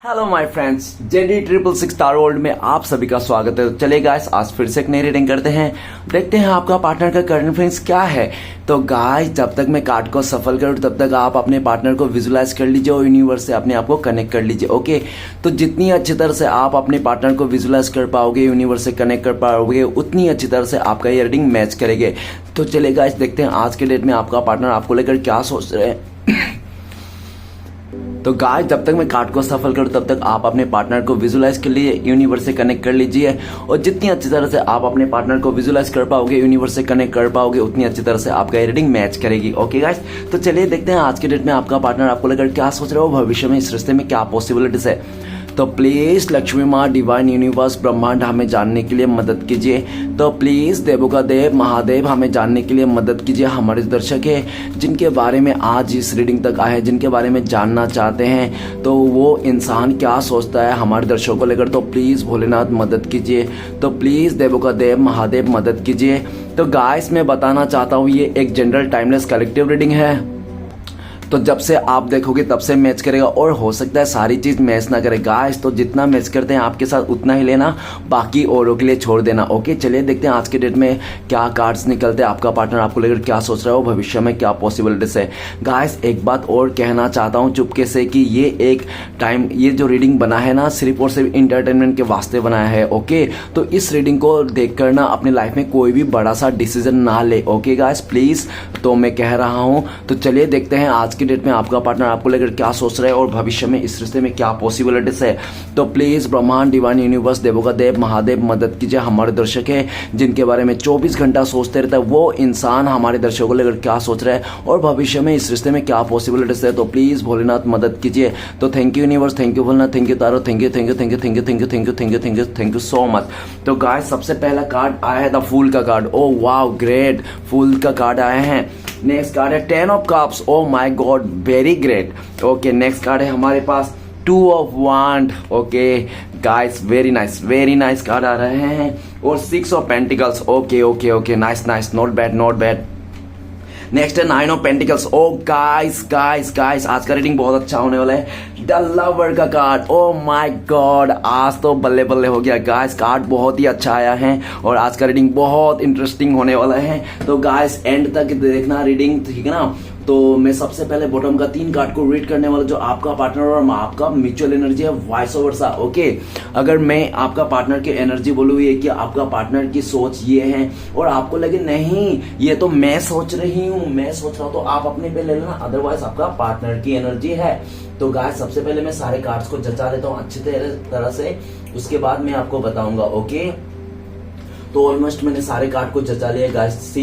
Hello my friends, JD 666 star world में आप सभी का स्वागत है। तो चलिए गाइस, आज फिर से एक नई रीडिंग करते हैं। देखते हैं आपका पार्टनर का करंट फीलिंग्स क्या है। तो गाइस, जब तक मैं कार्ड को सफल करूं तब तक आप अपने पार्टनर को विजुलाइज कर लीजिए और यूनिवर्स से अपने आप को कनेक्ट कर लीजिए। ओके, तो जितनी अच्छी तरह से आप अपने पार्टनर को विजुलाइज कर पाओगे, यूनिवर्स से कनेक्ट कर पाओगे, उतनी अच्छी तरह से आपका ये रीडिंग मैच करेंगे। तो चलिए गाइस, देखते हैं आज के डेट में आपका पार्टनर आपको लेकर क्या सोच रहे हैं। तो गाइस, जब तक मैं कार्ड को सफल करूं तब तक आप अपने पार्टनर को विजुलाइज कर लीजिए, यूनिवर्स से कनेक्ट कर लीजिए। और जितनी अच्छी तरह से आप अपने पार्टनर को विजुलाइज कर पाओगे, यूनिवर्स से कनेक्ट कर पाओगे, उतनी अच्छी तरह से आपका रीडिंग मैच करेगी। ओके गाइस, तो चलिए देखते हैं आज के डेट में आपका पार्टनर आपको लेकर क्या सोच रहे हो, भविष्य में इस रिश्ते में क्या पॉसिबिलिटीज है। तो प्लीज लक्ष्मी माँ, डिवाइन यूनिवर्स, ब्रह्मांड हमें जानने के लिए मदद कीजिए। तो प्लीज देवों का देव महादेव हमें जानने के लिए मदद कीजिए। हमारे दर्शक है जिनके बारे में आज इस रीडिंग तक आए हैं, जिनके बारे में जानना चाहते हैं, तो वो इंसान क्या सोचता है हमारे दर्शकों को लेकर। तो प्लीज भोलेनाथ मदद कीजिए। तो प्लीज देवों का देव महादेव मदद कीजिए। तो गाइस, मैं बताना चाहता हूँ ये एक जनरल टाइमलेस कलेक्टिव रीडिंग है। तो जब से आप देखोगे तब से मैच करेगा और हो सकता है सारी चीज मैच ना करे। गाइस, तो जितना मैच करते हैं आपके साथ उतना ही लेना, बाकी औरों के लिए छोड़ देना। ओके, चलिए देखते हैं आज के डेट में क्या कार्ड्स निकलते हैं, आपका पार्टनर आपको लेकर क्या सोच रहा है, भविष्य में क्या पॉसिबिलिटीज है। गाइस, एक बात और कहना चाहता हूँ चुपके से कि ये जो रीडिंग बना है ना, सिर्फ और सिर्फ इंटरटेनमेंट के वास्ते बनाया है। ओके, तो इस रीडिंग को देखकर ना अपनी लाइफ में कोई भी बड़ा सा डिसीजन ना ले। ओके गाइस, प्लीज, तो मैं कह रहा हूँ। तो चलिए देखते हैं आज की डेट में आपका पार्टनर आपको लेकर क्या सोच रहे हैं और भविष्य में इस रिश्ते में क्या पॉसिबिलिटीज है। तो प्लीज ब्रह्मांड, डिवाइन यूनिवर्स, देवों का देव महादेव मदद कीजिए। हमारे दर्शक है जिनके बारे में 24 घंटा सोचते रहता है, वो इंसान हमारे दर्शकों को लेकर क्या सोच रहा है और भविष्य में इस रिश्ते में क्या पॉसिबिलिटीज है। तो प्लीज भोलेनाथ मदद कीजिए। तो thank you universe, thank you Bholenath, thank you taro, thank you thank you thank you thank you thank you thank you thank you thank you thank you so much. तो गाइस, सबसे पहला card आया है the fool का card. Oh wow, great, फूल का card आया है। Next card है 10 of cups. Oh my God, very great. Okay, next card है हमारे पास 2 of wand. Okay guys, very nice card आ रहे हैं। और 6 of pentacles. Okay okay okay, nice nice, not bad not bad. Next है 9 of pentacles. O guys, आज का reading बहुत अच्छा होने वाला है। द लवर का कार्ड। ओ माय गॉड, आज तो बल्ले बल्ले हो गया गाइस, कार्ड बहुत ही अच्छा आया है और आज का रीडिंग बहुत इंटरेस्टिंग होने वाला है। तो गाइस, एंड तक देखना रीडिंग, ठीक है ना। तो मैं सबसे पहले बॉटम का 3 कार्ड को रीड करने वाला, जो आपका पार्टनर और आपका म्यूचुअल एनर्जी है, वाइस वर्सा। ओके, अगर मैं आपका पार्टनर की एनर्जी बोलूँ ये कि आपका पार्टनर की सोच ये है और आपको लगे नहीं ये तो मैं सोच रही हूँ, मैं सोच रहा हूँ, तो आप अपने पे ले लेना, अदरवाइज आपका पार्टनर की एनर्जी है। तो गाइस, सबसे पहले मैं सारे कार्ड्स को जचा लेता हूँ अच्छी तरह से, उसके बाद मैं आपको बताऊंगा। ओके, तो ऑलमोस्ट मैंने सारे कार्ड को जचा लिया गाइस।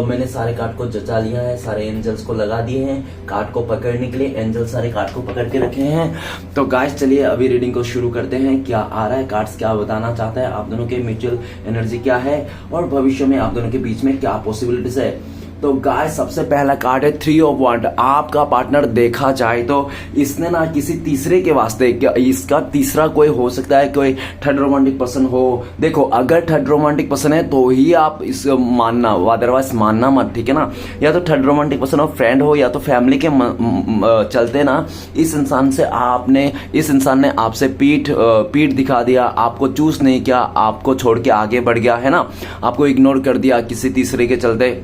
मैंने सारे कार्ड को जचा लिया है, सारे एंजल्स को लगा दिए हैं कार्ड को पकड़ने के लिए। एंजल सारे कार्ड को पकड़ के रखे हैं। तो गाइस, चलिए अभी रीडिंग को शुरू करते हैं। क्या आ रहा है, कार्ड्स क्या बताना चाहता है, आप दोनों के म्यूचुअल एनर्जी क्या है और भविष्य में आप दोनों के बीच में क्या पॉसिबिलिटीज है। तो गाइस, सबसे पहला कार्ड है 3 ऑफ वांड। आपका पार्टनर देखा जाए तो इसने ना किसी तीसरे के वास्ते, क्या इसका तीसरा कोई हो सकता है, कोई थर्ड रोमांटिक पर्सन हो। देखो, अगर थर्ड रोमांटिक पर्सन है तो ही आप इस मानना, अदरवाइज मानना मत, ठीक है ना। या तो थर्ड रोमांटिक पर्सन हो, फ्रेंड हो, या तो फैमिली के चलते ना इस इंसान ने आपसे पीठ दिखा दिया, आपको चूज नहीं किया, आपको छोड़ के आगे बढ़ गया है ना, आपको इग्नोर कर दिया किसी तीसरे के चलते।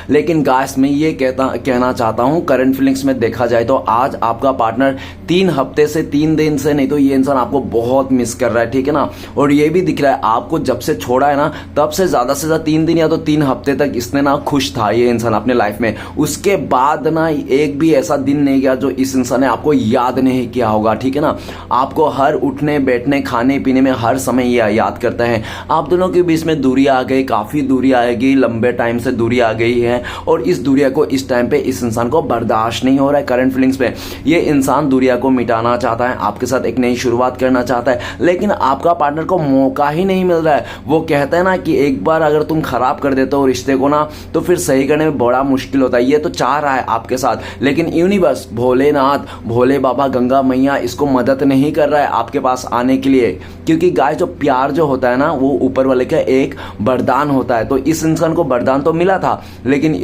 लेकिन गाइस, मैं ये कहना चाहता हूं, करंट फीलिंग्स में देखा जाए तो आज आपका पार्टनर 3 हफ्ते से, 3 दिन से, नहीं तो ये इंसान आपको बहुत मिस कर रहा है, ठीक है ना। और ये भी दिख रहा है आपको जब से छोड़ा है ना, तब से ज्यादा 3 दिन या तो 3 हफ्ते तक इसने ना खुश था ये इंसान अपने लाइफ में। उसके बाद ना एक भी ऐसा दिन नहीं गया जो इस इंसान ने आपको याद नहीं किया होगा, ठीक है ना। आपको हर उठने बैठने खाने पीने में हर समय ये याद करता है। आप दोनों के बीच में दूरी आ गई, काफी दूरी आ गई, लंबे टाइम से दूरी आ गई है और इस दूरिया को इस टाइम पे इस इंसान को बर्दाश्त नहीं हो रहा है। करंट फीलिंग्स पे ये इंसान दूरिया को मिटाना चाहता है, आपके साथ एक नई शुरुआत करना चाहता है, लेकिन आपका पार्टनर को मौका ही नहीं मिल रहा है। वो कहता है ना कि एक बार अगर तुम खराब कर देते हो रिश्ते को ना, तो फिर सही करने में बड़ा मुश्किल होता है। ये तो चाह रहा है आपके साथ, लेकिन यूनिवर्स, भोलेनाथ, भोले बाबा, गंगा मैया इसको मदद नहीं कर रहा है आपके पास आने के लिए, क्योंकि गाय जो प्यार जो होता है ना, वो ऊपर वाले का एक वरदान होता है। तो इस इंसान को वरदान तो मिला था, लेकिन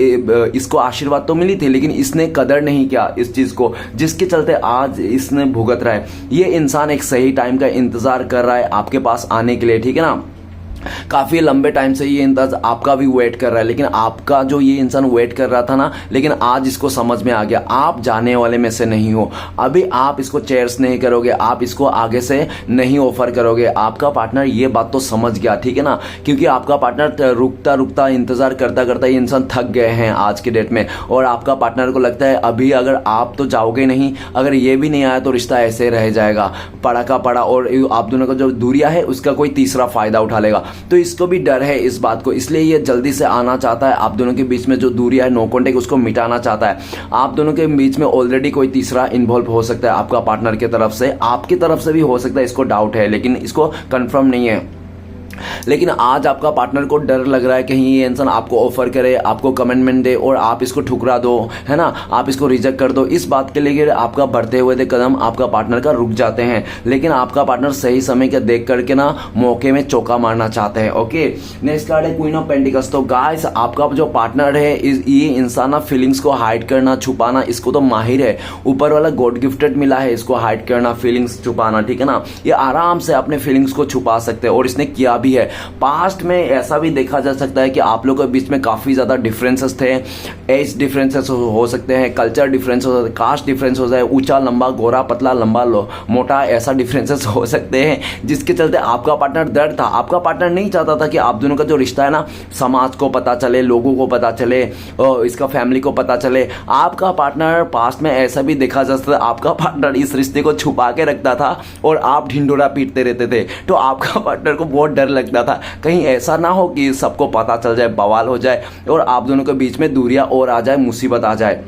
इसको आशीर्वाद तो मिली थी, लेकिन इसने कदर नहीं किया इस चीज को, जिसके चलते आज इसने भुगत रहा है। ये इंसान एक सही टाइम का इंतजार कर रहा है आपके पास आने के लिए, ठीक है ना। काफी लंबे टाइम से ये इंतजार आपका भी वेट कर रहा है, लेकिन आपका जो ये इंसान वेट कर रहा था ना, लेकिन आज इसको समझ में आ गया आप जाने वाले में से नहीं हो। अभी आप इसको चेयर्स नहीं करोगे, आप इसको आगे से नहीं ऑफर करोगे। आपका पार्टनर ये बात तो समझ गया, ठीक है ना, क्योंकि आपका पार्टनर रुकता रुकता इंतजार करता करता ये इंसान थक गए हैं आज के डेट में, और आपका पार्टनर को लगता है अभी अगर आप तो जाओगे नहीं, अगर ये भी नहीं आया तो रिश्ता ऐसे रह जाएगा पड़ा का पड़ा, और आप दोनों का जो दूरिया है उसका कोई तीसरा फायदा उठा लेगा। तो इसको भी डर है इस बात को, इसलिए ये जल्दी से आना चाहता है। आप दोनों के बीच में जो दूरियां है, नो कॉन्टेक्ट, उसको मिटाना चाहता है। आप दोनों के बीच में ऑलरेडी कोई तीसरा इन्वॉल्व हो सकता है, आपका पार्टनर की तरफ से, आपकी तरफ से भी हो सकता है, इसको डाउट है लेकिन इसको कंफर्म नहीं है। लेकिन आज आपका पार्टनर को डर लग रहा है कहीं ये इंसान आपको ऑफर करे, आपको कमिटमेंट दे और आप इसको ठुकरा दो, है ना, आप इसको रिजेक्ट कर दो। इस बात के लिए आपका बढ़ते हुए कदम आपका पार्टनर का रुक जाते हैं, लेकिन आपका पार्टनर सही समय के देख करके ना मौके में चौका मारना चाहते हैं। ओके, नेक्स्ट कार्ड है क्वीन ऑफ पेंटिकल्स। तो गाइस आपका जो पार्टनर है ये इंसान ना फीलिंग्स को हाइड करना छुपाना इसको तो माहिर है, ऊपर वाला गॉड गिफ्टेड मिला है इसको हाइड करना, फीलिंग्स छुपाना, ठीक है ना। ये आराम से अपने फीलिंग्स को छुपा सकते हैं और इसने किया भी है। पास्ट में ऐसा भी देखा जा सकता है कि आप लोगों के बीच में काफी ज्यादा डिफरेंसेस थे, एज डिफरेंसेस हो सकते हैं, कल्चर डिफरेंस हो सकते हैं, कास्ट डिफरेंस हो जाए, ऊंचा लंबा, गोरा पतला, लंबा मोटा, ऐसा डिफरेंसेस हो सकते हैं, जिसके चलते आपका पार्टनर डर था। आपका पार्टनर नहीं चाहता था कि आप दोनों का जो रिश्ता है ना समाज को पता चले, लोगों को पता चले, और इसका फैमिली को पता चले। आपका पार्टनर पास्ट में ऐसा भी देखा जा सकता है, आपका पार्टनर इस रिश्ते को छुपा के रखता था और आप ढिंडोरा पीटते रहते थे। तो आपका पार्टनर को बहुत डर लगता था कहीं ऐसा ना हो कि सबको पता चल जाए, बवाल हो जाए और आप दोनों के बीच में दूरियां और आ जाए, मुसीबत आ जाए।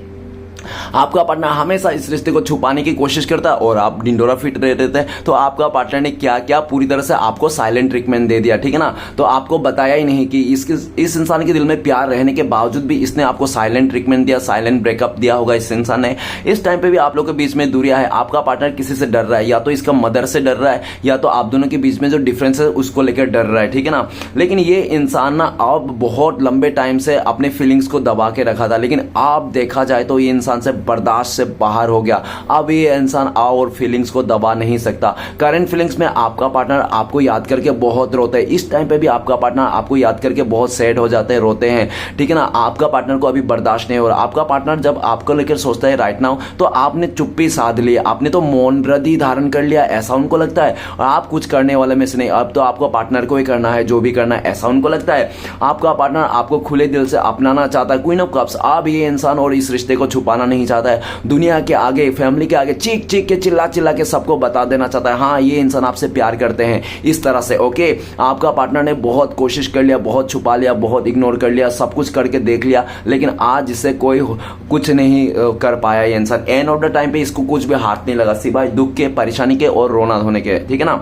आपका पार्टनर हमेशा इस रिश्ते को छुपाने की कोशिश करता है और आप ढिंडोरा फिट रहे रहते हैं। तो आपका पार्टनर ने क्या किया, पूरी तरह से आपको साइलेंट ट्रीटमेंट दे दिया, ठीक है ना। तो आपको बताया ही नहीं कि इस इंसान के दिल में प्यार रहने के बावजूद भी इसने आपको साइलेंट ट्रीटमेंट दिया, साइलेंट ब्रेकअप दिया होगा इस इंसान ने। इस टाइम पे भी आप लोगों के बीच में दूरियां है। आपका पार्टनर किसी से डर रहा है, या तो इसका मदर से डर रहा है, या तो आप दोनों के बीच में जो डिफरेंस है उसको लेकर डर रहा है, ठीक है ना। लेकिन ये इंसान ना अब बहुत लंबे टाइम से अपने फीलिंग्स को दबा के रखा था, लेकिन आप देखा जाए तो ये इंसान से बर्दाश्त से बाहर हो गया। अब ये इंसान और फीलिंग्स को दबा नहीं सकता। करंट फीलिंग्स में आपका पार्टनर आपको याद करके बहुत रोते हैं। इस टाइम पे भी आपका पार्टनर आपको याद करके बहुत सैड हो जाते हैं, रोते हैं, ठीक है ना। आपका पार्टनर को अभी बर्दाश्त नहीं हो रहा। आपका पार्टनर जब आपको लेकर सोचता है राइट नाउ, तो आपने चुप्पी साध ली, आपने तो मौन रदी धारण कर लिया, ऐसा उनको लगता है। और आप कुछ करने वाले में से नहीं, अब तो आपको पार्टनर को ही करना है, जो भी करना है, ऐसा उनको लगता है। आपका पार्टनर आपको खुले दिल से अपनाना चाहता है, क्वीन ऑफ कप्स। अब ये इंसान और इस रिश्ते को छुपाना नहीं चाहता है, दुनिया के आगे, फैमिली के आगे चीख चीख के, चिल्ला चिल्ला के सबको बता देना चाहता है, हाँ ये इंसान आपसे प्यार करते हैं, इस तरह से। ओके, आपका पार्टनर ने बहुत कोशिश कर लिया, बहुत छुपा लिया, बहुत इग्नोर कर लिया, सब कुछ करके देख लिया, लेकिन आज इससे कोई कुछ नहीं कर पाया ये इंसान। एंड ऑफ द टाइम पे इसको कुछ भी हाथ नहीं लगा सिवाय दुख के, परेशानी के और रोना धोने के, ठीक है ना।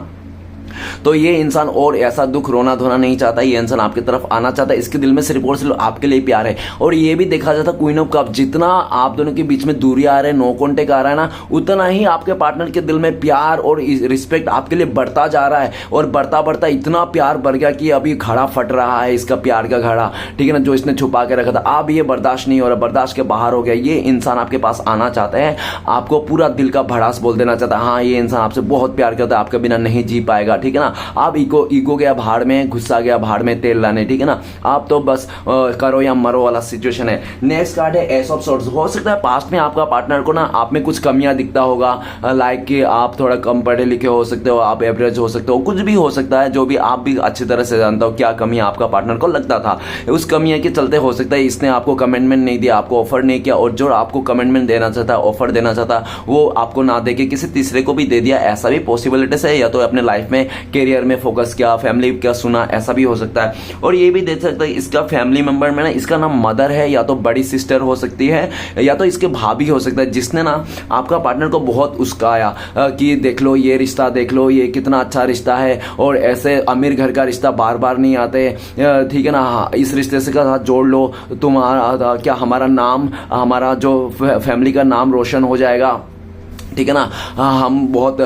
तो ये इंसान और ऐसा दुख रोना धोना नहीं चाहता, ये इंसान आपकी तरफ आना चाहता है। इसके दिल में सिर्फ और सिर्फ आपके लिए प्यार है। और ये भी देखा जाता क्वीन ऑफ कप, जितना आप दोनों के बीच में दूरी आ रहे हैं, नो कॉन्टेक्ट आ रहा है ना, उतना ही आपके पार्टनर के दिल में प्यार और रिस्पेक्ट आपके लिए बढ़ता जा रहा है। और बढ़ता बढ़ता इतना प्यार बढ़ गया कि अभी घड़ा फट रहा है इसका प्यार का घड़ा, ठीक है ना, जो इसने छुपा के रखा था। अब ये बर्दाश्त नहीं हो रहा, बर्दाश्त के बाहर हो गया। ये इंसान आपके पास आना चाहता है, आपको पूरा दिल का भड़ास बोल देना चाहता है, हाँ ये इंसान आपसे बहुत प्यार करता है, आपके बिना नहीं जी पाएगा, ठीक है ना। आप ईगो गया भाड़ में, गुस्सा गया भाड़ में तेल लाने, ठीक है ना। आप तो बस करो या मरो वाला सिचुएशन है। नेक्स्ट कार्ड है एस ऑफ सोर्ड्स। हो सकता है पास्ट में आपका पार्टनर को ना आप में कुछ कमियां दिखता होगा, लाइक कि आप थोड़ा कम पढ़े लिखे हो सकते हो, आप एवरेज हो सकते हो, कुछ भी हो सकता है, जो भी आप भी अच्छी तरह से जानता हो क्या कमी आपका पार्टनर को लगता था। उस कमियां के चलते हो सकता है इसने आपको कमिटमेंट नहीं दिया, आपको ऑफर नहीं किया, और जो आपको कमिटमेंट देना चाहता है, ऑफर देना चाहता, वो आपको ना देके किसी तीसरे को भी दे दिया। ऐसा भी पॉसिबिलिटीज है, या तो अपने लाइफ में कैरियर में फोकस किया, फैमिली का सुना, ऐसा भी हो सकता है। और ये भी देख सकता है इसका फैमिली मेंबर में ना इसका नाम मदर है, या तो बड़ी सिस्टर हो सकती है, या तो इसके भाभी हो सकता है, जिसने ना आपका पार्टनर को बहुत उस्काया कि देख लो ये रिश्ता, देख लो ये कितना अच्छा रिश्ता है, और ऐसे अमीर घर का रिश्ता बार बार नहीं आते, ठीक है ना, इस रिश्ते से का साथ जोड़ लो, तुम्हारा क्या हमारा नाम, हमारा जो फैमिली का नाम रोशन हो जाएगा। ठीक है ना, हम बहुत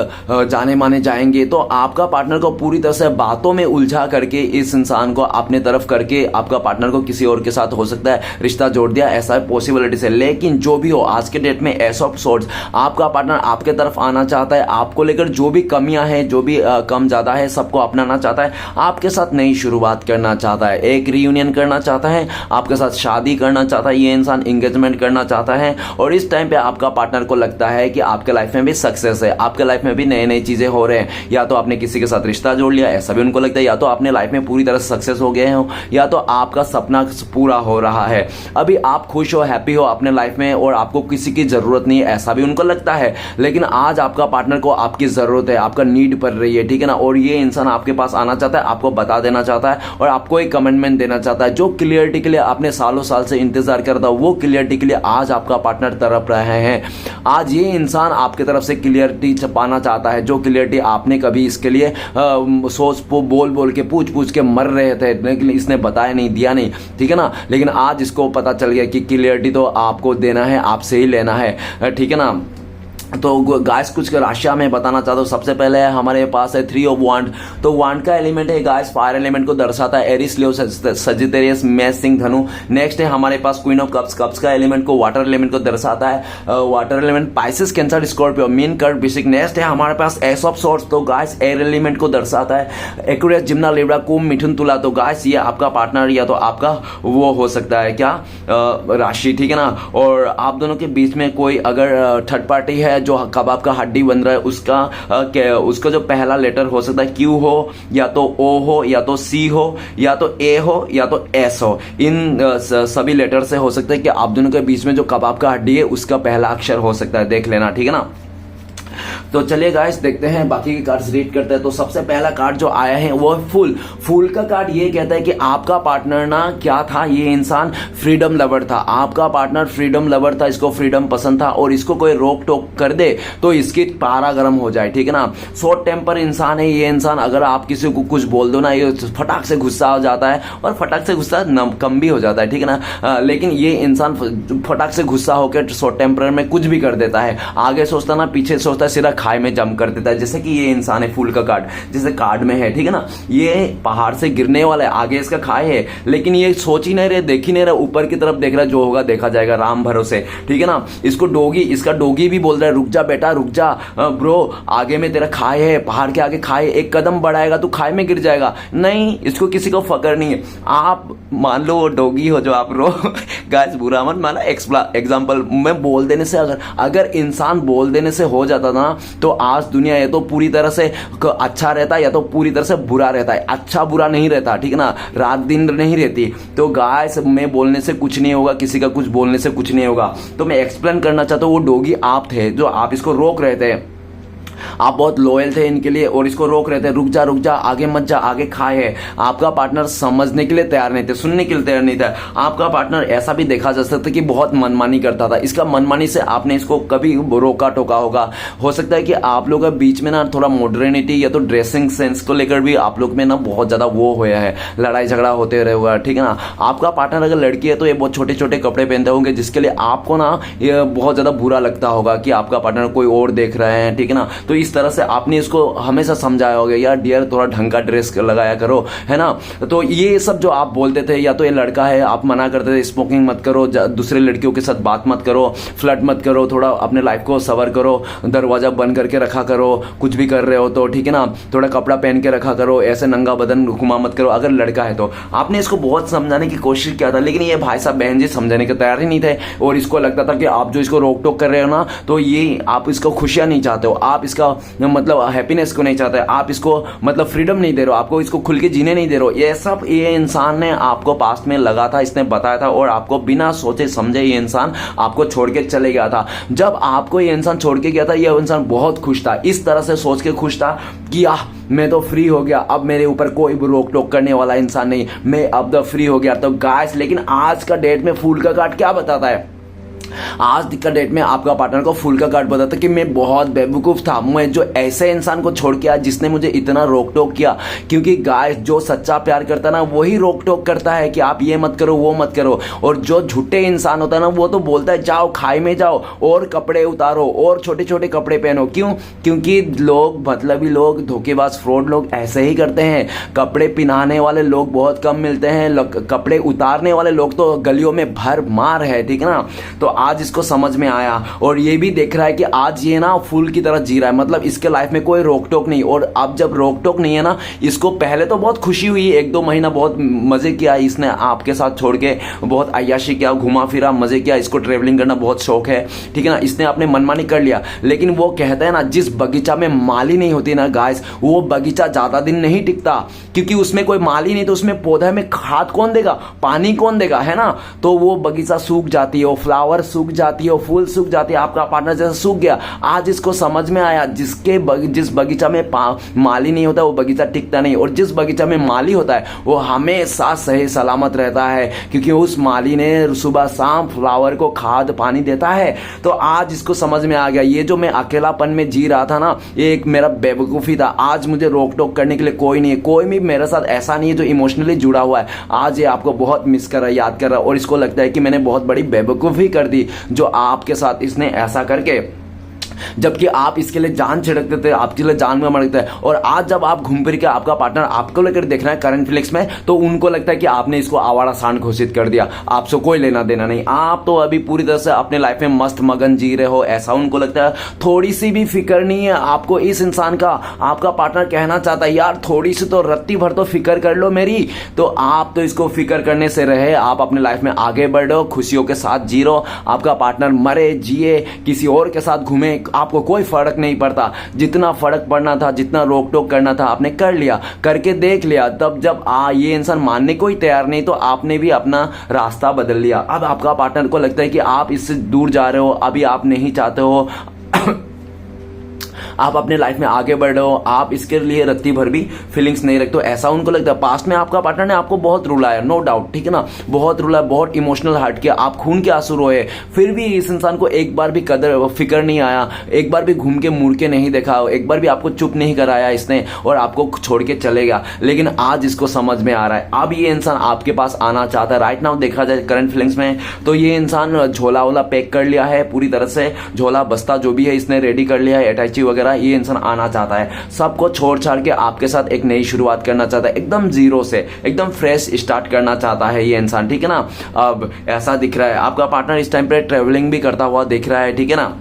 जाने माने जाएंगे, तो आपका पार्टनर को पूरी तरह से बातों में उलझा करके इस इंसान को अपने तरफ करके आपका पार्टनर को किसी और के साथ हो सकता है रिश्ता जोड़ दिया, ऐसा पॉसिबिलिटी है। लेकिन जो भी हो आज के डेट में एस ऑफ सोर्ट्स आपका पार्टनर आपके तरफ आना चाहता है, आपको लेकर जो भी कमियां हैं, जो भी कम ज्यादा है, सबको अपनाना चाहता है, आपके साथ नई शुरुआत करना चाहता है, एक रीयूनियन करना चाहता है, आपके साथ शादी करना चाहता है, ये इंसान एंगेजमेंट करना चाहता है। और इस टाइम पे आपका पार्टनर को लगता है कि आपके लाइफ में भी सक्सेस है, आपके लाइफ में भी नई नई चीजें हो रहे हैं, या तो आपने किसी के साथ रिश्ता जोड़ लिया ऐसा भी उनको लगता है, या तो आपने लाइफ में पूरी तरह सक्सेस हो गए हो, या तो आपका सपना पूरा हो रहा है, अभी आप खुश हो, हैप्पी हो अपने लाइफ में और आपको किसी की जरूरत नहीं है, ऐसा भी उनको लगता है। लेकिन आज आपका पार्टनर को आपकी जरूरत है, आपका नीड पड़ रही है, ठीक है ना, और ये इंसान आपके पास आना चाहता है, आपको बता देना चाहता है और आपको एक कमिटमेंट देना चाहता है। जो क्लियरिटी के लिए आपने सालों साल से इंतजार करता, वो क्लियरिटी के लिए आज आपका पार्टनर तरफ रहे हैं। आज ये इंसान आपके तरफ से क्लियरिटी पाना चाहता है, जो क्लियरिटी आपने कभी इसके लिए सोच बोल बोल के पूछ पूछ के मर रहे थे, लेकिन इसने बताया नहीं, दिया नहीं, ठीक है ना। लेकिन आज इसको पता चल गया कि क्लियरिटी तो आपको देना है, आपसे ही लेना है, ठीक है ना। तो गाइस कुछ राशियां मैं बताना चाहता हूँ। सबसे पहले हमारे पास है 3 ऑफ वांड। तो वांड का एलिमेंट है गाइस, फायर एलिमेंट को दर्शाता है, एरिस, लियो, सजिटेरियस, मेष, सिंह, धनु। नेक्स्ट है हमारे पास क्वीन ऑफ कप्स, कप्स का एलिमेंट को वाटर एलिमेंट को दर्शाता है, water element Pisces, cancer, Scorpio, mean, कर्क, वृश्चिक। नेक्स्ट है हमारे पास एस ऑफ सोर्ड्स, तो गाइस एयर एलिमेंट को दर्शाता है, एक्वेरियस, जिम्ना, लिब्रा, कुंभ, मिथुन, तुला। तो गाइस ये आपका पार्टनर या तो आपका वो हो सकता है क्या राशि, ठीक है ना। और आप दोनों के बीच में कोई अगर थर्ड पार्टी है जो कबाब का हड्डी बन रहा है, उसका जो पहला लेटर हो सकता है क्यू हो, या तो ओ हो, या तो सी हो, या तो ए हो, या तो एस हो। इन सभी लेटर से हो सकता है कि आप दोनों के बीच में जो कबाब का हड्डी है उसका पहला अक्षर हो सकता है, देख लेना, ठीक है ना। तो चलिए गाइस देखते हैं बाकी के कार्ड्स रीड करते हैं। तो सबसे पहला कार्ड जो आया है वो फूल। फूल का कार्ड ये कहता है कि आपका पार्टनर ना क्या था, ये इंसान फ्रीडम लवर था, आपका पार्टनर फ्रीडम लवर था, इसको फ्रीडम पसंद था और इसको कोई रोक टोक कर दे तो इसकी पारा गर्म हो जाए, ठीक है ना। शॉर्ट टेम्पर इंसान है ये इंसान, अगर आप किसी को कुछ बोल दो ना ये फटाक से गुस्सा हो जाता है और फटाक से गुस्सा कम भी हो जाता है, ठीक है ना। लेकिन ये इंसान फटाक से गुस्सा होकर शॉर्ट टेम्पर में कुछ भी कर देता है, आगे सोचता ना पीछे सोचता है, सीधा खाई में जंप कर देता है। जैसे कि ये इंसान है, फूल का कार्ड जैसे कार्ड में है, ठीक है ना, ये पहाड़ से गिरने वाला है, आगे इसका खाई है, लेकिन ये सोच ही नहीं रहे, देख ही नहीं रहा, ऊपर की तरफ देख रहा है, जो होगा देखा जाएगा, राम भरोसे, ठीक है ना। इसका डोगी भी बोल रहा है रुक जा बेटा, रुक जा ब्रो, आगे में तेरा खाई है, पहाड़ के आगे खाई, एक कदम बढ़ाएगा तो खाई में गिर जाएगा। नहीं, इसको किसी को फकर नहीं है। आप मान लो डोगी हो जो आप रो गाइस बुरा मत माना, एग्जाम्पल मैं बोल देने से अगर इंसान बोल देने से हो जाता ना तो आज दुनिया या तो पूरी तरह से अच्छा रहता है या तो पूरी तरह से बुरा रहता है, अच्छा बुरा नहीं रहता, ठीक है ना, रात दिन नहीं रहती। तो गाइस मैं बोलने से कुछ नहीं होगा, किसी का कुछ बोलने से कुछ नहीं होगा। तो मैं एक्सप्लेन करना चाहता हूँ, वो डोगी आप थे जो आप इसको रोक रहे थे, आप बहुत लॉयल थे इनके लिए और इसको रोक रहे थे, रुक जा आगे मत जा, आगे खाए है। आपका पार्टनर समझने के लिए तैयार नहीं थे, सुनने के लिए तैयार नहीं था। आपका पार्टनर ऐसा भी देखा जा सकता है कि बहुत मनमानी करता था, इसका मनमानी से आपने इसको कभी रोका टोका होगा। हो सकता है कि आप लोग के बीच में ना थोड़ा मॉडर्निटी या तो ड्रेसिंग सेंस को लेकर भी आप लोग में ना बहुत ज्यादा वो होया है, लड़ाई झगड़ा होते रहे हुआ, ठीक है ना। आपका पार्टनर अगर लड़की है तो ये बहुत छोटे छोटे कपड़े पहनते होंगे जिसके लिए आपको ना ये बहुत ज्यादा बुरा लगता होगा कि आपका पार्टनर कोई और देख रहे हैं, ठीक है ना। तो इस तरह से आपने इसको हमेशा समझाया होगा, यार डियर थोड़ा ढंग का ड्रेस लगाया करो, है ना। तो ये सब जो आप बोलते थे, या तो ये लड़का है आप मना करते थे, स्मोकिंग मत करो, दूसरे लड़कियों के साथ बात मत करो, फ्लर्ट मत करो, थोड़ा अपने लाइफ को सवर करो, दरवाजा बंद करके रखा करो, कुछ भी कर रहे हो तो, ठीक है ना, थोड़ा कपड़ा पहन के रखा करो, ऐसे नंगा बदन घुमा मत करो। अगर लड़का है तो आपने इसको बहुत समझाने की कोशिश किया था, लेकिन ये भाई साहब बहन जी समझाने के तैयार ही नहीं थे और इसको लगता था कि आप जो इसको रोक टोक कर रहे हो ना, तो ये आप इसको खुशियां नहीं चाहते हो, आप इसका मतलब हैप्पीनेस को नहीं चाहते, आप इसको मतलब फ्रीडम नहीं दे रहे हो, आपको इसको खुल के जीने नहीं दे रहे हो। ये सब ये इंसान ने आपको पास्ट में लगा था, इसने बताया था और आपको बिना सोचे समझे ये इंसान आपको छोड़ के चले गया था। जब आपको ये इंसान छोड़ के गया था ये इंसान बहुत खुश था, इस तरह से सोच के खुश था कि मैं तो फ्री हो गया, अब मेरे ऊपर कोई भी रोक टोक करने वाला इंसान नहीं, मैं अब तो फ्री हो गया। तो गाइस लेकिन आज का डेट में फूल का कार्ड क्या बताता है, आज का डेट में आपका पार्टनर को फुल का कार्ड बताता कि मैं बहुत बेवकूफ था, मैं जो ऐसे इंसान को छोड़ के आया जिसने मुझे इतना रोक टोक किया। क्योंकि गाइस जो सच्चा प्यार करता है ना वही रोक टोक करता है कि आप ये मत करो वो मत करो, और जो झूठे इंसान होता है ना वो तो बोलता है जाओ खाई में जाओ और कपड़े उतारो और छोटे छोटे कपड़े पहनो। क्यों? क्योंकि लोग मतलबी लोग, धोखेबाज, फ्रॉड लोग ऐसे ही करते हैं। कपड़े पहनाने वाले लोग बहुत कम मिलते हैं, कपड़े उतारने वाले लोग तो गलियों में भर मार है, ठीक है ना। तो आज इसको समझ में आया और ये भी देख रहा है कि आज ये ना फूल की तरह जी रहा है, मतलब इसके लाइफ में कोई रोक टोक नहीं। और अब जब रोक टोक नहीं है ना, इसको पहले तो बहुत खुशी हुई, 1-2 महीना बहुत मजे किया इसने आपके साथ छोड़ के, बहुत अय्याशी किया, घुमा फिरा, मजे किया, इसको ट्रेवलिंग करना बहुत शौक है, ठीक है ना। इसने अपने मनमानी कर लिया। लेकिन वो कहता है ना, जिस बगीचा में माली नहीं होती ना गाइस, वो बगीचा ज्यादा दिन नहीं टिकता, क्योंकि उसमें कोई माली नहीं तो उसमें पौधा में खाद कौन देगा, पानी कौन देगा, है ना। तो वो बगीचा सूख जाती है, वो फ्लावर सूख जाती है, फूल सूख जाती है, आपका पार्टनर जैसे सूख गया। आज इसको समझ में आया जिस बगीचा में माली नहीं होता वो बगीचा टिकता नहीं, और जिस बगीचा में माली होता है वो हमेशा सही सलामत रहता है, क्योंकि उस माली ने सुबह शाम फ्लावर को खाद पानी देता है। तो आज इसको समझ में आ गया, ये जो मैं अकेलापन में जी रहा था ना, ये एक मेरा बेवकूफ़ी था। आज मुझे रोक टोक करने के लिए कोई नहीं है, कोई भी मेरे साथ ऐसा नहीं है जो इमोशनली जुड़ा हुआ है। आज ये आपको बहुत मिस कर रहा है, याद कर रहा है, और इसको लगता है कि मैंने बहुत बड़ी बेवकूफ़ी कर दी जो आपके साथ इसने ऐसा करके, जबकि आप इसके लिए जान छिड़कते थे, आपके लिए जान में मरते हैं। और आज जब आप घूम फिर के आपका पार्टनर आपको लेकर देख रहा है करंट फ्लिक्स में, तो उनको लगता है कि आपने इसको आवारा सांड घोषित कर दिया, आपसे कोई लेना देना नहीं, आप तो अभी पूरी तरह से अपने लाइफ में मस्त मगन जी रहे हो, ऐसा उनको लगता है। थोड़ी सी भी फिक्र नहीं है आपको इस इंसान का। आपका पार्टनर कहना चाहता है यार थोड़ी सी तो रत्ती भर तो फिक्र कर लो मेरी, तो आप तो इसको फिक्र करने से रहे, आप अपने लाइफ में आगे बढ़ रहे हो, खुशियों के साथ जी रहे हो। आपका पार्टनर मरे जिए किसी और के साथ घूमे, आपको कोई फर्क नहीं पड़ता। जितना फर्क पड़ना था, जितना रोक टोक करना था आपने कर लिया, करके देख लिया। तब जब ये इंसान मानने को ही तैयार नहीं, तो आपने भी अपना रास्ता बदल लिया। अब आपका पार्टनर को लगता है कि आप इससे दूर जा रहे हो, अभी आप नहीं चाहते हो आप अपने लाइफ में आगे बढ़ रहे हो, आप इसके लिए रत्ती भर भी फीलिंग्स नहीं रखते हो, ऐसा उनको लगता है। पास्ट में आपका पार्टनर ने आपको बहुत रुलाया, नो डाउट, ठीक है ना, बहुत रुलाया, बहुत इमोशनल हर्ट किया, आप खून के आंसू रोए, फिर भी इस इंसान को एक बार भी कदर फिक्र नहीं आया, एक बार भी घूम के मुड़ के नहीं देखा, एक बार भी आपको चुप नहीं कराया इसने, और आपको छोड़ के चले गया। लेकिन आज इसको समझ में आ रहा है, अब ये इंसान आपके पास आना चाहता है। राइट नाउ देखा जाए करंट फीलिंग्स में, तो ये इंसान झोला वोला पैक कर लिया है पूरी तरह से, झोला बस्ता जो भी है इसने रेडी कर लिया है, अटैची वगैरह। ये इंसान आना चाहता है, सबको छोड़ छाड़ के आपके साथ एक नई शुरुआत करना चाहता है, एकदम जीरो से, एकदम फ्रेश स्टार्ट करना चाहता है ये इंसान, ठीक है ना। अब ऐसा दिख रहा है आपका पार्टनर इस टाइम पे ट्रेवलिंग भी करता हुआ दिख रहा है, ठीक है ना,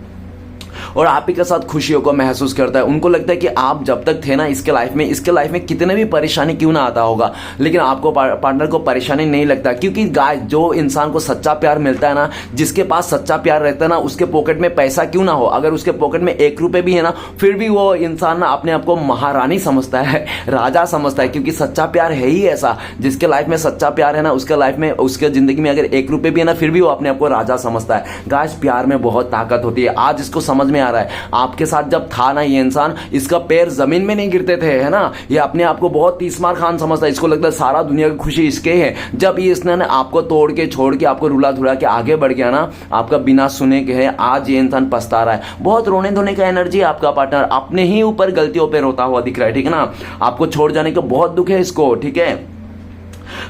और आप ही के साथ खुशियों को महसूस करता है। उनको लगता है कि आप जब तक थे ना इसके लाइफ में कितने भी परेशानी क्यों ना आता होगा, लेकिन आपको पार्टनर को परेशानी नहीं लगता, क्योंकि गाइस जो इंसान को सच्चा प्यार मिलता है ना, जिसके पास सच्चा प्यार रहता है ना, उसके पॉकेट में पैसा क्यों ना हो, अगर उसके पॉकेट में 1 रुपए भी है ना, फिर भी वो इंसान ना अपने आप को महारानी समझता है, राजा समझता है, क्योंकि सच्चा प्यार है ही ऐसा। जिसके लाइफ में सच्चा प्यार है ना, उसके लाइफ में, उसके जिंदगी में अगर 1 रुपए भी है ना, फिर भी वो अपने आप को राजा समझता है। गाइस प्यार में बहुत ताकत होती है, आज इसको समझ में आ रहा है। आपके साथ जब था ना ये इंसान, इसका पैर जमीन में नहीं गिरते थे, है ना, ये अपने आप को बहुत तीसमार खान समझता है, इसको लगता है सारा दुनिया की खुशी इसके है। जब ये इसने आपको तोड़ के छोड़ के आपको रुला धुला के आगे बढ़ गया ना, आपका बिना सुने के है, आज ये इंसान पछता रहा है। बहुत रोने धोने का एनर्जी है आपका पार्टनर, अपने ही ऊपर गलतियों पे रोता हुआ दिख रहा है, ठीक है ना, आपको छोड़ जाने का बहुत दुख है इसको, ठीक है।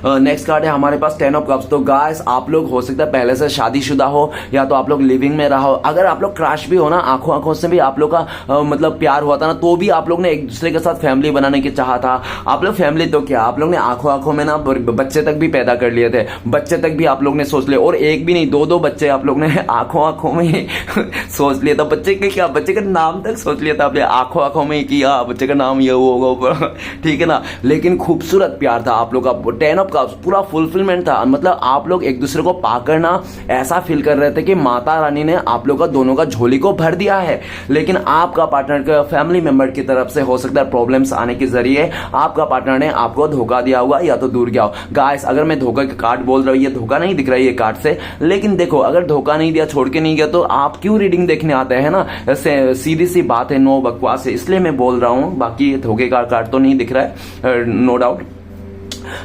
नेक्स्ट कार्ड है हमारे पास 10 ऑफ कप्स। तो गाइस आप लोग हो सकता है पहले से शादीशुदा हो, या तो आप लोग लिविंग में रहो। अगर आप लोग क्रश भी हो ना, आंखों आंखों से भी आप लोग का मतलब प्यार हुआ था ना, तो भी आप लोग ने एक दूसरे के साथ फैमिली बनाने की चाहा था। आप लोग फैमिली तो क्या, आप लोग ने आंखों आंखों में ना बच्चे तक भी पैदा कर लिए थे, बच्चे तक भी आप लोग ने सोच लिए, और एक भी नहीं 2-2 बच्चे आप लोग ने आंखों आंखों में सोच लिया था। बच्चे के क्या, बच्चे का नाम तक सोच लिया था आपने, आंखों आंखों में किया बच्चे का नाम ये होगा, ठीक है ना। लेकिन खूबसूरत प्यार था आप लोग का, 10 ऑफ कप्स पूरा फुलफिलमेंट था। मतलब आप लोग एक दूसरे को पाकर ना ऐसा फील कर रहे थे कि माता रानी ने आप लोग का दोनों का झोली को भर दिया है। लेकिन आपका पार्टनर के फैमिली मेंबर की तरफ से हो सकता है प्रॉब्लम्स आने के जरिए आपका पार्टनर ने आपको धोखा दिया होगा, या तो दूर गया हो। गाइस अगर मैं धोखा के कार्ड बोल रहा हूँ, ये धोखा नहीं दिख रहा है ये कार्ड से, लेकिन देखो अगर धोखा नहीं दिया, छोड़ के नहीं गया, तो आप क्यों रीडिंग देखने आते हैं ना, सीधी सी बात है, नो बकवास है, इसलिए मैं बोल रहा हूँ। बाकी धोखे का कार्ड तो नहीं दिख रहा है, नो डाउट।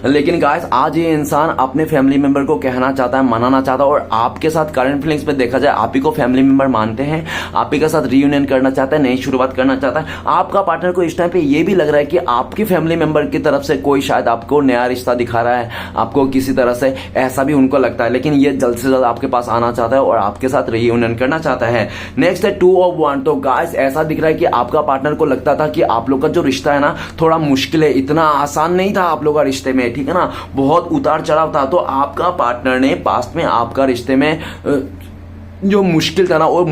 लेकिन गाइस आज ये इंसान अपने फैमिली मेंबर को कहना चाहता है, मनाना चाहता है, और आपके साथ करंट फीलिंग्स पे देखा जाए आप ही को फैमिली मेंबर मानते हैं, आप ही के साथ रीयूनियन करना चाहता है, नई शुरुआत करना चाहता है। आपका पार्टनर को इस टाइम पे ये भी लग रहा है कि आपकी फैमिली मेंबर की तरफ से कोई शायद आपको नया रिश्ता दिखा रहा है, आपको किसी तरह से ऐसा भी उनको लगता है, लेकिन ये जल्द से जल्द आपके पास आना चाहता है और आपके साथ रीयूनियन करना चाहता है। नेक्स्ट है 2 of 1। तो गाइस ऐसा दिख रहा है कि आपका पार्टनर को लगता था कि आप लोग का जो रिश्ता है ना थोड़ा मुश्किल है, इतना आसान नहीं था आप लोग का रिश्ते में, ठीक है ना, बहुत उतार चढ़ाव था। तो आपका पार्टनर ने पास्ट में आपका रिश्ते में जो मुश्किल था ना, और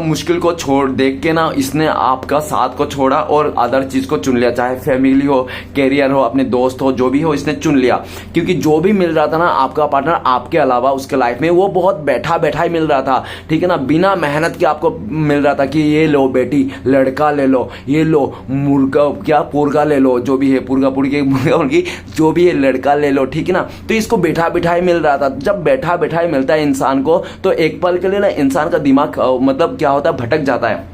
मुश्किल को छोड़ देख के ना इसने आपका साथ को छोड़ा और अदर चीज को चुन लिया, चाहे फैमिली हो, कैरियर हो, अपने दोस्त हो, जो भी हो इसने चुन लिया। क्योंकि जो भी मिल रहा था ना आपका पार्टनर आपके अलावा उसके लाइफ में, वो बहुत बैठा बैठा ही मिल रहा था, ठीक है ना, बिना मेहनत के आपको मिल रहा था कि ये लो बेटी लड़का ले लो, ये लो मुर्गा क्या पुर्गा ले लो, जो भी है पुर्गा पुर्गी मुर्गा उनकी जो भी है लड़का ले लो, ठीक है ना। तो इसको बैठा बैठा ही मिल रहा था। जब बैठा बैठा ही मिलता है इंसान को तो एक पल के लिए ना इंसान का दिमाग मतलब क्या होता है, भटक जाता है।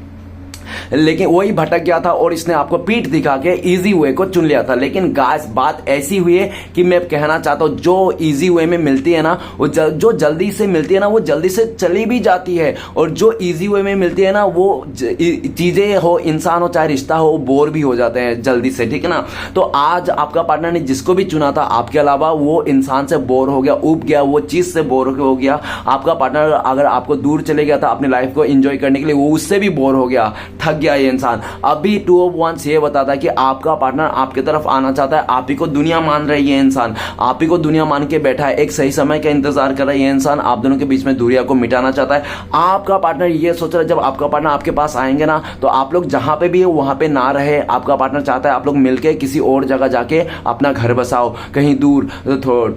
लेकिन वही भटक गया था और इसने आपको पीठ दिखा के इजी वे को चुन लिया था। लेकिन गाइस बात ऐसी हुई है कि मैं कहना चाहता हूं जो इजी वे में मिलती है ना वो जो जल्दी से मिलती है ना वो जल्दी से चली भी जाती है, और जो इजी वे में मिलती है ना वो चीजें हो, इंसान हो चाहे रिश्ता हो, वो बोर भी हो जाते हैं जल्दी से, ठीक है ना। तो आज आपका पार्टनर ने जिसको भी चुना था आपके अलावा वो इंसान से बोर हो गया, उब गया, वो चीज से बोर हो गया। आपका पार्टनर अगर आपको दूर चले गया था अपनी लाइफ को एंजॉय करने के लिए, वो उससे भी बोर हो गया, थक गया ये इंसान। अभी 2 of 1 ये बताता है कि आपका पार्टनर आपकी तरफ आना चाहता है, आप ही को दुनिया मान रहा है ये इंसान, आप ही को दुनिया मान के बैठा है, एक सही समय का इंतजार कर रहा है ये इंसान, आप दोनों के बीच में दूरिया को मिटाना चाहता है। आपका पार्टनर ये सोच रहा है जब आपका पार्टनर आपके पास आएंगे ना तो आप लोग जहां पे भी है वहां पे ना रहे। आपका पार्टनर चाहता है आप लोग मिलके किसी और जगह जाके अपना घर बसाओ, कहीं दूर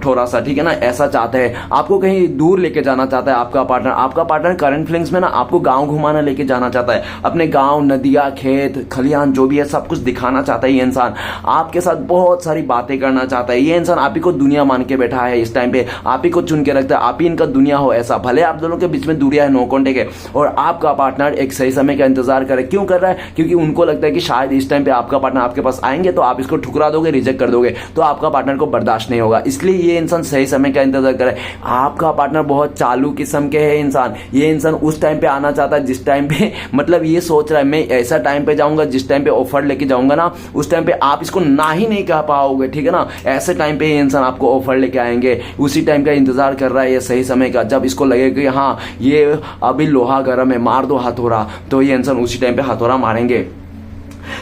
थोड़ा सा, ठीक है ना, ऐसा चाहते हैं। आपको कहीं दूर लेके जाना चाहता है आपका पार्टनर। आपका पार्टनर करंट फीलिंग्स में ना आपको गांव घुमाना लेके जाना चाहता है, अपने गांव, नदियां, खेत खलिहान जो भी है सब कुछ दिखाना चाहता है ये इंसान। आपके साथ बहुत सारी बातें करना चाहता है ये इंसान। आप ही को दुनिया मान के बैठा है इस टाइम पे, आप ही को चुन के रखता है, आप ही इनका दुनिया हो ऐसा। भले आप दोनों के बीच में दूरिया है, नो कॉन्टेक्ट है, और आपका पार्टनर एक सही समय का इंतजार करे। क्यों कर रहा है? क्योंकि उनको लगता है कि शायद इस टाइम पे आपका पार्टनर आपके पास आएंगे तो आप इसको ठुकरा दोगे, रिजेक्ट कर दोगे, तो आपका पार्टनर को बर्दाश्त नहीं होगा। इसलिए ये इंसान सही समय का इंतजार करे। आपका पार्टनर बहुत चालू किस्म के है इंसान। ये इंसान उस टाइम पे आना चाहता है जिस टाइम पे मतलब ये सोच रहा है मैं ऐसा टाइम पे जाऊंगा जिस टाइम पे ऑफर लेके जाऊंगा ना उस टाइम पे आप इसको ना ही नहीं कह पाओगे, ठीक है ना। ऐसे टाइम पे ये इंसान आपको ऑफर लेके आएंगे, उसी टाइम का इंतजार कर रहा है ये सही समय का। जब इसको लगेगा कि हाँ ये अभी लोहा गर्म है, मार दो हथौड़ा, तो ये इंसान उसी टाइम पे हथौड़ा मारेंगे।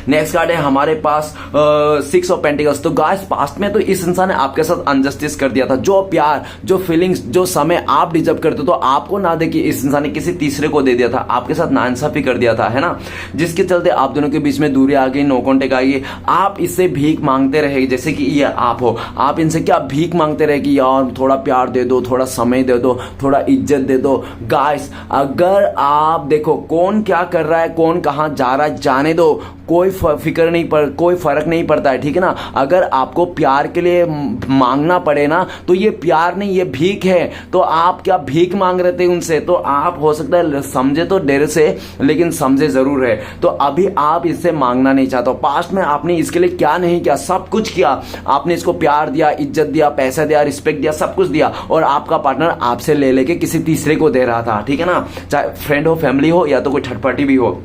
नेक्स्ट कार्ड है हमारे पास 6 ऑफ पेंटिकल्स। तो गाइस पास्ट में तो इस इंसान ने आपके साथ अनजस्टिस कर दिया था। जो प्यार, जो फीलिंग्स, जो समय आप डिजर्व करते तो आपको ना दे कि इस इंसान ने किसी तीसरे को दे दिया था, आपके साथ नाइंसाफी कर दिया था, है ना, जिसके चलते आप दोनों के बीच में दूरी आ गई, नो कॉन्टेक्ट आ गई। आप इससे भीख मांगते रहे, जैसे कि ये आप हो, आप इनसे क्या भीख मांगते रहे कि यार थोड़ा प्यार दे दो, थोड़ा समय दे दो, थोड़ा इज्जत दे दो। गाइस अगर आप देखो कौन क्या कर रहा है, कौन कहां जा रहा है, जाने दो, कोई फिक्र नहीं पड़, कोई फर्क नहीं पड़ता है, ठीक है ना। अगर आपको प्यार के लिए मांगना पड़े ना तो ये प्यार नहीं, ये भीख है। तो आप क्या भीख मांग रहे थे उनसे? तो आप हो सकता है समझे तो देर से, लेकिन समझे जरूर है। तो अभी आप इससे मांगना नहीं चाहते। पास्ट में आपने इसके लिए क्या नहीं किया, सब कुछ किया। आपने इसको प्यार दिया, इज्जत दिया, पैसा दिया, रिस्पेक्ट दिया, सब कुछ दिया, और आपका पार्टनर आपसे ले लेके किसी तीसरे को दे रहा था, ठीक है ना, चाहे फ्रेंड हो, फैमिली हो, या तो कोई थर्ड पार्टी भी हो,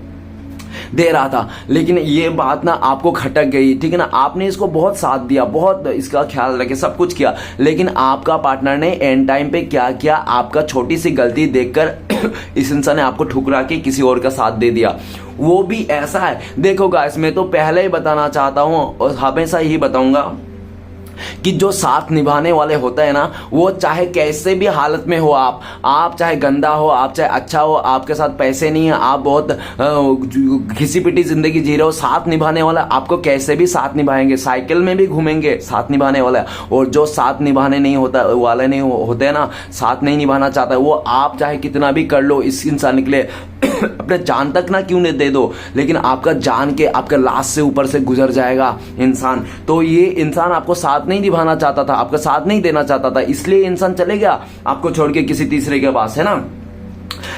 दे रहा था। लेकिन ये बात ना आपको खटक गई, ठीक है ना। आपने इसको बहुत साथ दिया, बहुत इसका ख्याल रखे, सब कुछ किया, लेकिन आपका पार्टनर ने एंड टाइम पे क्या किया, आपका छोटी सी गलती देखकर इस इंसान ने आपको ठुकरा के किसी और का साथ दे दिया। वो भी ऐसा है, देखो गाइस मैं तो पहले ही बताना चाहता हूं और हमेशा यही बताऊंगा कि जो साथ निभाने वाले होता है ना वो चाहे कैसे भी हालत में हो, आप चाहे गंदा हो, आप चाहे अच्छा हो, आपके साथ पैसे नहीं है, आप बहुत घिसी पिटी जिंदगी जी रहे हो, साथ निभाने वाला आपको कैसे भी साथ निभाएंगे, साइकिल में भी घूमेंगे, साथ निभाने वाला। और जो साथ निभाने नहीं होता वाले नहीं होते हैं ना, साथ नहीं निभाना चाहता, वो आप चाहे कितना भी कर लो इस इंसान के लिए अपने जान तक ना क्यों नहीं दे दो, लेकिन आपका जान के आपका लाश से ऊपर से गुजर जाएगा इंसान। तो ये इंसान आपको साथ नहीं निभाना चाहता था, आपका साथ नहीं देना चाहता था, इसलिए इंसान चले गया आपको छोड़ के किसी तीसरे के पास, है ना।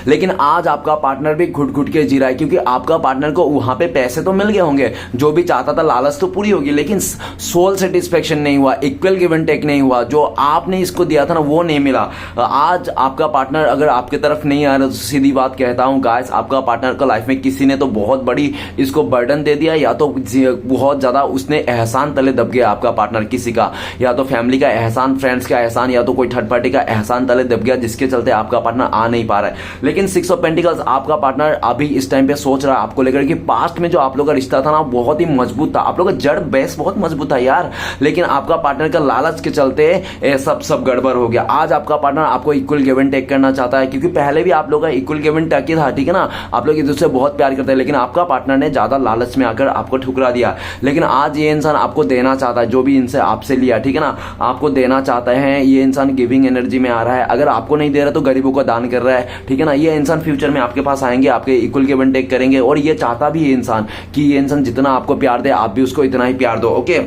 लेकिन आज आपका पार्टनर भी घुट घुट के जी रहा है, क्योंकि आपका पार्टनर को वहां पे पैसे तो मिल गए होंगे, जो भी चाहता था, लालच तो पूरी होगी, लेकिन सोल सेटिस्फेक्शन नहीं हुआ, इक्वल गिव एंड टेक नहीं हुआ, जो आपने इसको दिया था ना वो नहीं मिला। आज आपका पार्टनर अगर आपके तरफ नहीं आ रहा, तो सीधी बात कहता हूं गाइस, आपका पार्टनर का लाइफ में किसी ने तो बहुत बड़ी इसको बर्डन दे दिया, या तो बहुत ज्यादा उसने एहसान तले दब गया आपका पार्टनर किसी का, या तो फैमिली का एहसान, फ्रेंड्स का एहसान, या तो कोई थर्ड पार्टी का एहसान तले दब गया, जिसके चलते आपका पार्टनर आ नहीं पा रहा है। लेकिन 6 ऑफ पेंटिकल्स आपका पार्टनर अभी इस टाइम पे सोच रहा है आपको लेकर कि पास्ट में जो आप लोग का रिश्ता था ना बहुत ही मजबूत था, आप लोग का जड़ बेस बहुत मजबूत था यार, लेकिन आपका पार्टनर का लालच के चलते सब गड़बड़ हो गया। आज आपका पार्टनर आपको इक्वल गिव एंड टेक करना चाहता है, क्योंकि पहले भी आप लोग का इक्वल गिव एंड टेक ही था, ठीक है ना, आप लोग एक दूसरे से बहुत प्यार करते हैं, लेकिन आपका पार्टनर ने ज्यादा लालच में आकर आपको ठुकरा दिया। लेकिन आज ये इंसान आपको देना चाहता है, जो भी इनसे आपसे लिया, ठीक है ना, आपको देना चाहता है। ये इंसान गिविंग एनर्जी में आ रहा है, अगर आपको नहीं दे रहा तो गरीबों को दान कर रहा है, ठीक है ना। ये इंसान फ्यूचर में आपके पास आएंगे, आपके इक्वल गिव एंड टेक करेंगे, और ये चाहता भी ये इंसान कि ये इंसान जितना आपको प्यार दे आप भी उसको इतना ही प्यार दो। ओके,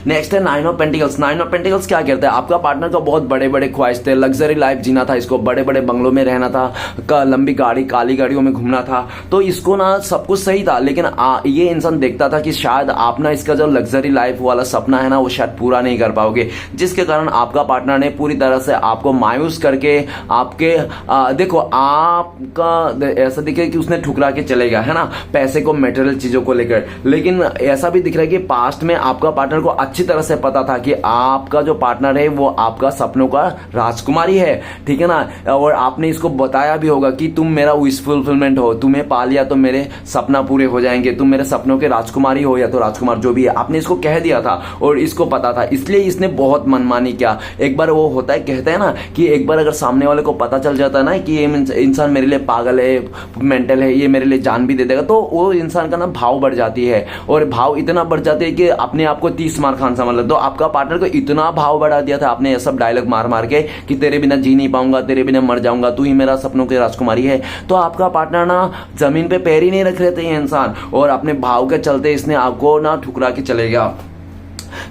नेक्स्ट है 9 ऑफ पेंटिकल्स। 9 ऑफ पेंटिकल्स क्या कहता है, आपका पार्टनर का बहुत बड़े बड़े ख्वाहिश थे, लग्जरी लाइफ जीना था इसको, बड़े बड़े बंगलों में रहना था, लंबी गाड़ी काली गाड़ियों में घूमना था, तो इसको ना सब कुछ सही था, लेकिन ये इंसान देखता था कि शायद आप ना इसका जो लग्जरी लाइफ वाला सपना है ना वो शायद पूरा नहीं कर पाओगे, जिसके कारण आपका पार्टनर ने पूरी तरह से आपको मायूस करके आपके देखो आपका ऐसा दिखे कि उसने ठुकरा के चले गया है ना, पैसे को, मेटेरियल चीजों को लेकर। लेकिन ऐसा भी दिख रहा है कि पास्ट में आपका पार्टनर को अच्छी तरह से पता था कि आपका जो पार्टनर है वो आपका सपनों का राजकुमारी है, ठीक है ना, और आपने इसको बताया भी होगा कि तुम मेरा विश फुलफिलमेंट हो, तुम्हें पा लिया तो मेरे सपना पूरे हो जाएंगे, तुम मेरे सपनों के राजकुमारी हो या तो राजकुमार, जो भी है, आपने इसको कह दिया था और इसको पता था, इसलिए इसने बहुत मनमानी किया। एक बार वो होता है, कहते हैं ना कि एक बार अगर सामने वाले को पता चल जाता है ना कि ये इंसान मेरे लिए पागल है, मेंटल है, ये मेरे लिए जान भी दे देगा, तो वो इंसान का ना भाव बढ़ जाती है, और भाव इतना बढ़ जाती है कि अपने आप को 30 मार खान समझ लो। तो आपका पार्टनर को इतना भाव बढ़ा दिया था आपने, ये सब डायलॉग मार मार के कि तेरे बिना जी नहीं पाऊंगा, तेरे बिना मर जाऊंगा, तू ही मेरा सपनों की राजकुमारी है, तो आपका पार्टनर ना जमीन पे पैर ही नहीं रख रहे थे ये इंसान, और अपने भाव के चलते इसने आपको ना ठुकरा के चले गया।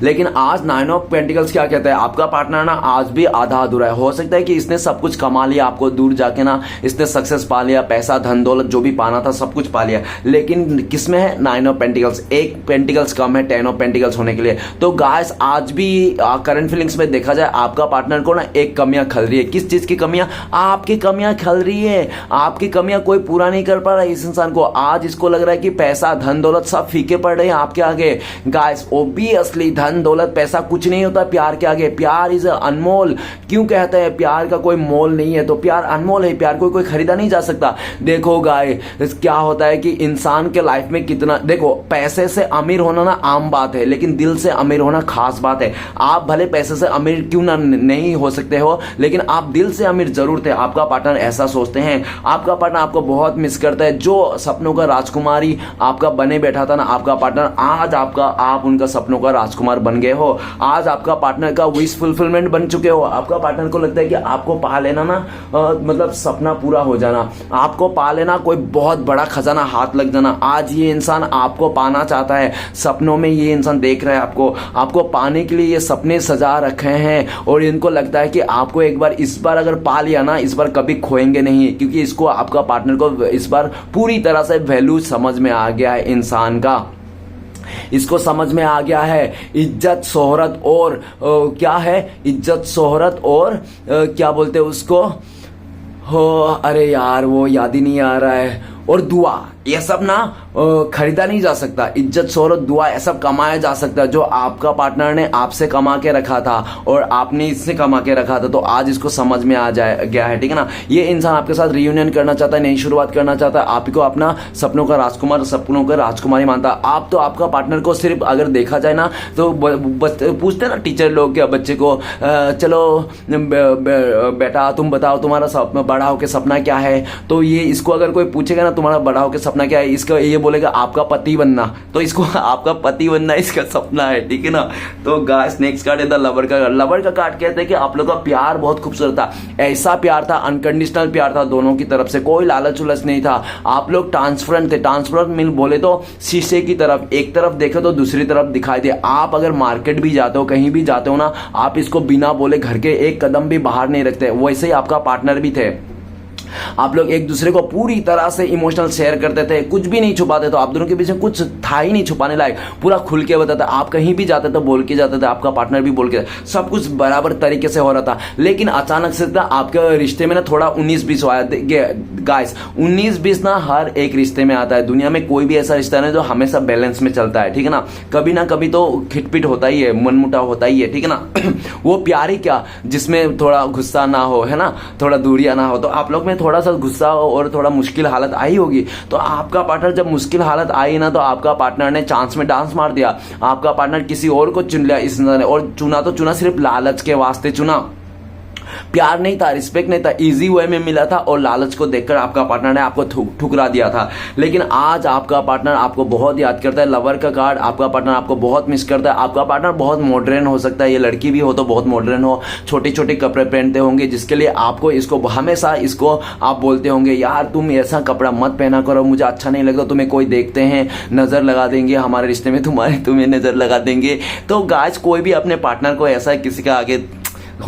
लेकिन आज 9 ऑफ पेंटिकल्स क्या कहता है, आपका पार्टनर ना आज भी आधा अधूरा है। हो सकता है कि इसने सब कुछ कमा लिया, आपको दूर जाके ना इसने सक्सेस पा लिया, पैसा धन दौलत जो भी पाना था सब कुछ पा लिया, लेकिन किसमें है 9 ऑफ पेंटिकल्स, एक पेंटिकल्स कम है 10 ऑफ पेंटिकल्स होने के लिए। तो गाइस आज भी करंट फीलिंग्स में देखा जाए आपका पार्टनर को ना एक कमियां खल रही है। किस चीज की कमियां? आपकी कमियां खल रही है, आपकी कमियां कोई पूरा नहीं कर पा रहा है इस इंसान को। आज इसको लग रहा है कि पैसा धन दौलत सब फीके पड़ रहे हैं आपके आगे। गाइस ओबियसली धन दौलत पैसा कुछ नहीं होता प्यार के आगे। प्यार इज अनमोल। क्यों कहते हैं प्यार का कोई मोल नहीं है? तो प्यार अनमोल है, प्यार को कोई खरीदा नहीं जा सकता। देखो गाइस क्या होता है कि इंसान के लाइफ में कितना, देखो पैसे से अमीर होना ना आम बात है, लेकिन दिल से अमीर होना खास बात है। आप भले पैसे से अमीर क्यों ना नहीं हो सकते हो, लेकिन आप दिल से अमीर जरूर थे। आपका पार्टनर ऐसा सोचते हैं, आपका पार्टनर आपको बहुत मिस करता है। जो सपनों का राजकुमारी आपका बने बैठा था ना आपका पार्टनर, आज आप उनका सपनों का राजकुमार बन गए हो। आज आपका पार्टनर का विश फुलफिलमेंट बन चुके हो। आपका पार्टनर को लगता है कि आपको पा लेना ना मतलब सपना पूरा हो जाना, आपको पा लेना कोई बहुत बड़ा खजाना हाथ लग जाना। आज ये इंसान आपको पाना चाहता है, सपनों में ये इंसान देख रहा है आपको पाने के लिए ये सपने सजा रखे हैं, और इनको लगता है कि आपको एक बार इस बार अगर पा लिया ना, इस बार कभी खोएंगे नहीं, क्योंकि इसको आपका पार्टनर को इस बार पूरी तरह से वैल्यू समझ में आ गया है इंसान का। इसको समझ में आ गया है इज्जत शोहरत और क्या है, इज्जत शोहरत और क्या बोलते हैं उसको, हो अरे यार वो याद ही नहीं आ रहा है, और दुआ, ये सब ना खरीदा नहीं जा सकता। इज्जत शोहरत दुआ ये सब कमाया जा सकता है, जो आपका पार्टनर ने आपसे कमा के रखा था और आपने इससे कमा के रखा था। तो आज इसको समझ में आ गया है, ठीक है ना। ये इंसान आपके साथ रियूनियन करना चाहता है, नई शुरुआत करना चाहता है, आपको अपना सपनों का राजकुमार, सपनों का राजकुमारी मानता है। आप तो आपका पार्टनर को सिर्फ अगर देखा जाए ना तो पूछते ना टीचर लोग क्या बच्चे को, चलो बेटा तुम बताओ तुम्हारा बड़ा होकर सपना क्या है, तो ये इसको अगर कोई पूछेगा ना तुम्हारा बड़ा होकर सपना क्या है, इसका ये बोलेगा आपका पति बनना। तो इसको आपका पति बनना इसका सपना है, ठीक है ना। तो गाइस नेक्स्ट कार्ड है द लवर का। लवर का कार्ड कहते हैं कि आप लोग का प्यार बहुत खूबसूरत था, ऐसा प्यार था, अनकंडीशनल प्यार था दोनों की तरफ से, कोई लालच उलच नहीं था। आप लोग ट्रांसपेरेंट थे। ट्रांसपेरेंट मीन बोले तो शीशे की तरफ, एक तरफ देखे तो दूसरी तरफ दिखाई दे। आप अगर मार्केट भी जाते हो, कहीं भी जाते हो ना, आप इसको बिना बोले घर के एक कदम भी बाहर नहीं रखते। वैसे ही आपका पार्टनर भी थे। आप लोग एक दूसरे को पूरी तरह से इमोशनल शेयर करते थे, कुछ भी नहीं छुपाते, तो आप दोनों के बीच में कुछ था ही नहीं छुपाने लायक, पूरा खुल के बताता। आप कहीं भी जाते थे बोल के जाते थे, आपका पार्टनर भी बोल के, सब कुछ बराबर तरीके से हो रहा था। लेकिन अचानक से आपके रिश्ते में ना थोड़ा 19-20 आया। गाइस 19-20 ना हर एक रिश्ते में आता है। दुनिया में कोई भी ऐसा रिश्ता नहीं जो हमेशा बैलेंस में चलता है, ठीक है ना कभी तो खिटपिट होता ही है, मनमुटाव होता ही है, ठीक है ना। वो प्यार ही क्या जिसमें थोड़ा गुस्सा ना हो, है ना, थोड़ा दूरियां ना हो। तो आप लोग में थोड़ा सा गुस्सा और थोड़ा मुश्किल हालत आई होगी। तो आपका पार्टनर जब मुश्किल हालत आई ना, तो आपका पार्टनर ने चांस में डांस मार दिया। आपका पार्टनर किसी और को चुन लिया इस ने, और चुना तो चुना सिर्फ लालच के वास्ते चुना। प्यार नहीं था, रिस्पेक्ट नहीं था, इजी वे में मिला था, और लालच को देखकर आपका पार्टनर ने आपको ठुकरा दिया था। लेकिन आज आपका पार्टनर आपको बहुत याद करता है। लवर का कार्ड, आपका पार्टनर आपको बहुत मिस करता है। आपका पार्टनर बहुत मॉडर्न हो सकता है, ये लड़की भी हो तो बहुत मॉडर्न हो, छोटे छोटे कपड़े पहनते होंगे, जिसके लिए आपको इसको हमेशा इसको आप बोलते होंगे, यार तुम ऐसा कपड़ा मत पहना करो, मुझे अच्छा नहीं लगता, तुम्हें कोई देखते हैं नजर लगा देंगे, हमारे रिश्ते में तुम्हें नजर लगा देंगे। तो गाइस कोई भी अपने पार्टनर को ऐसा किसी का आगे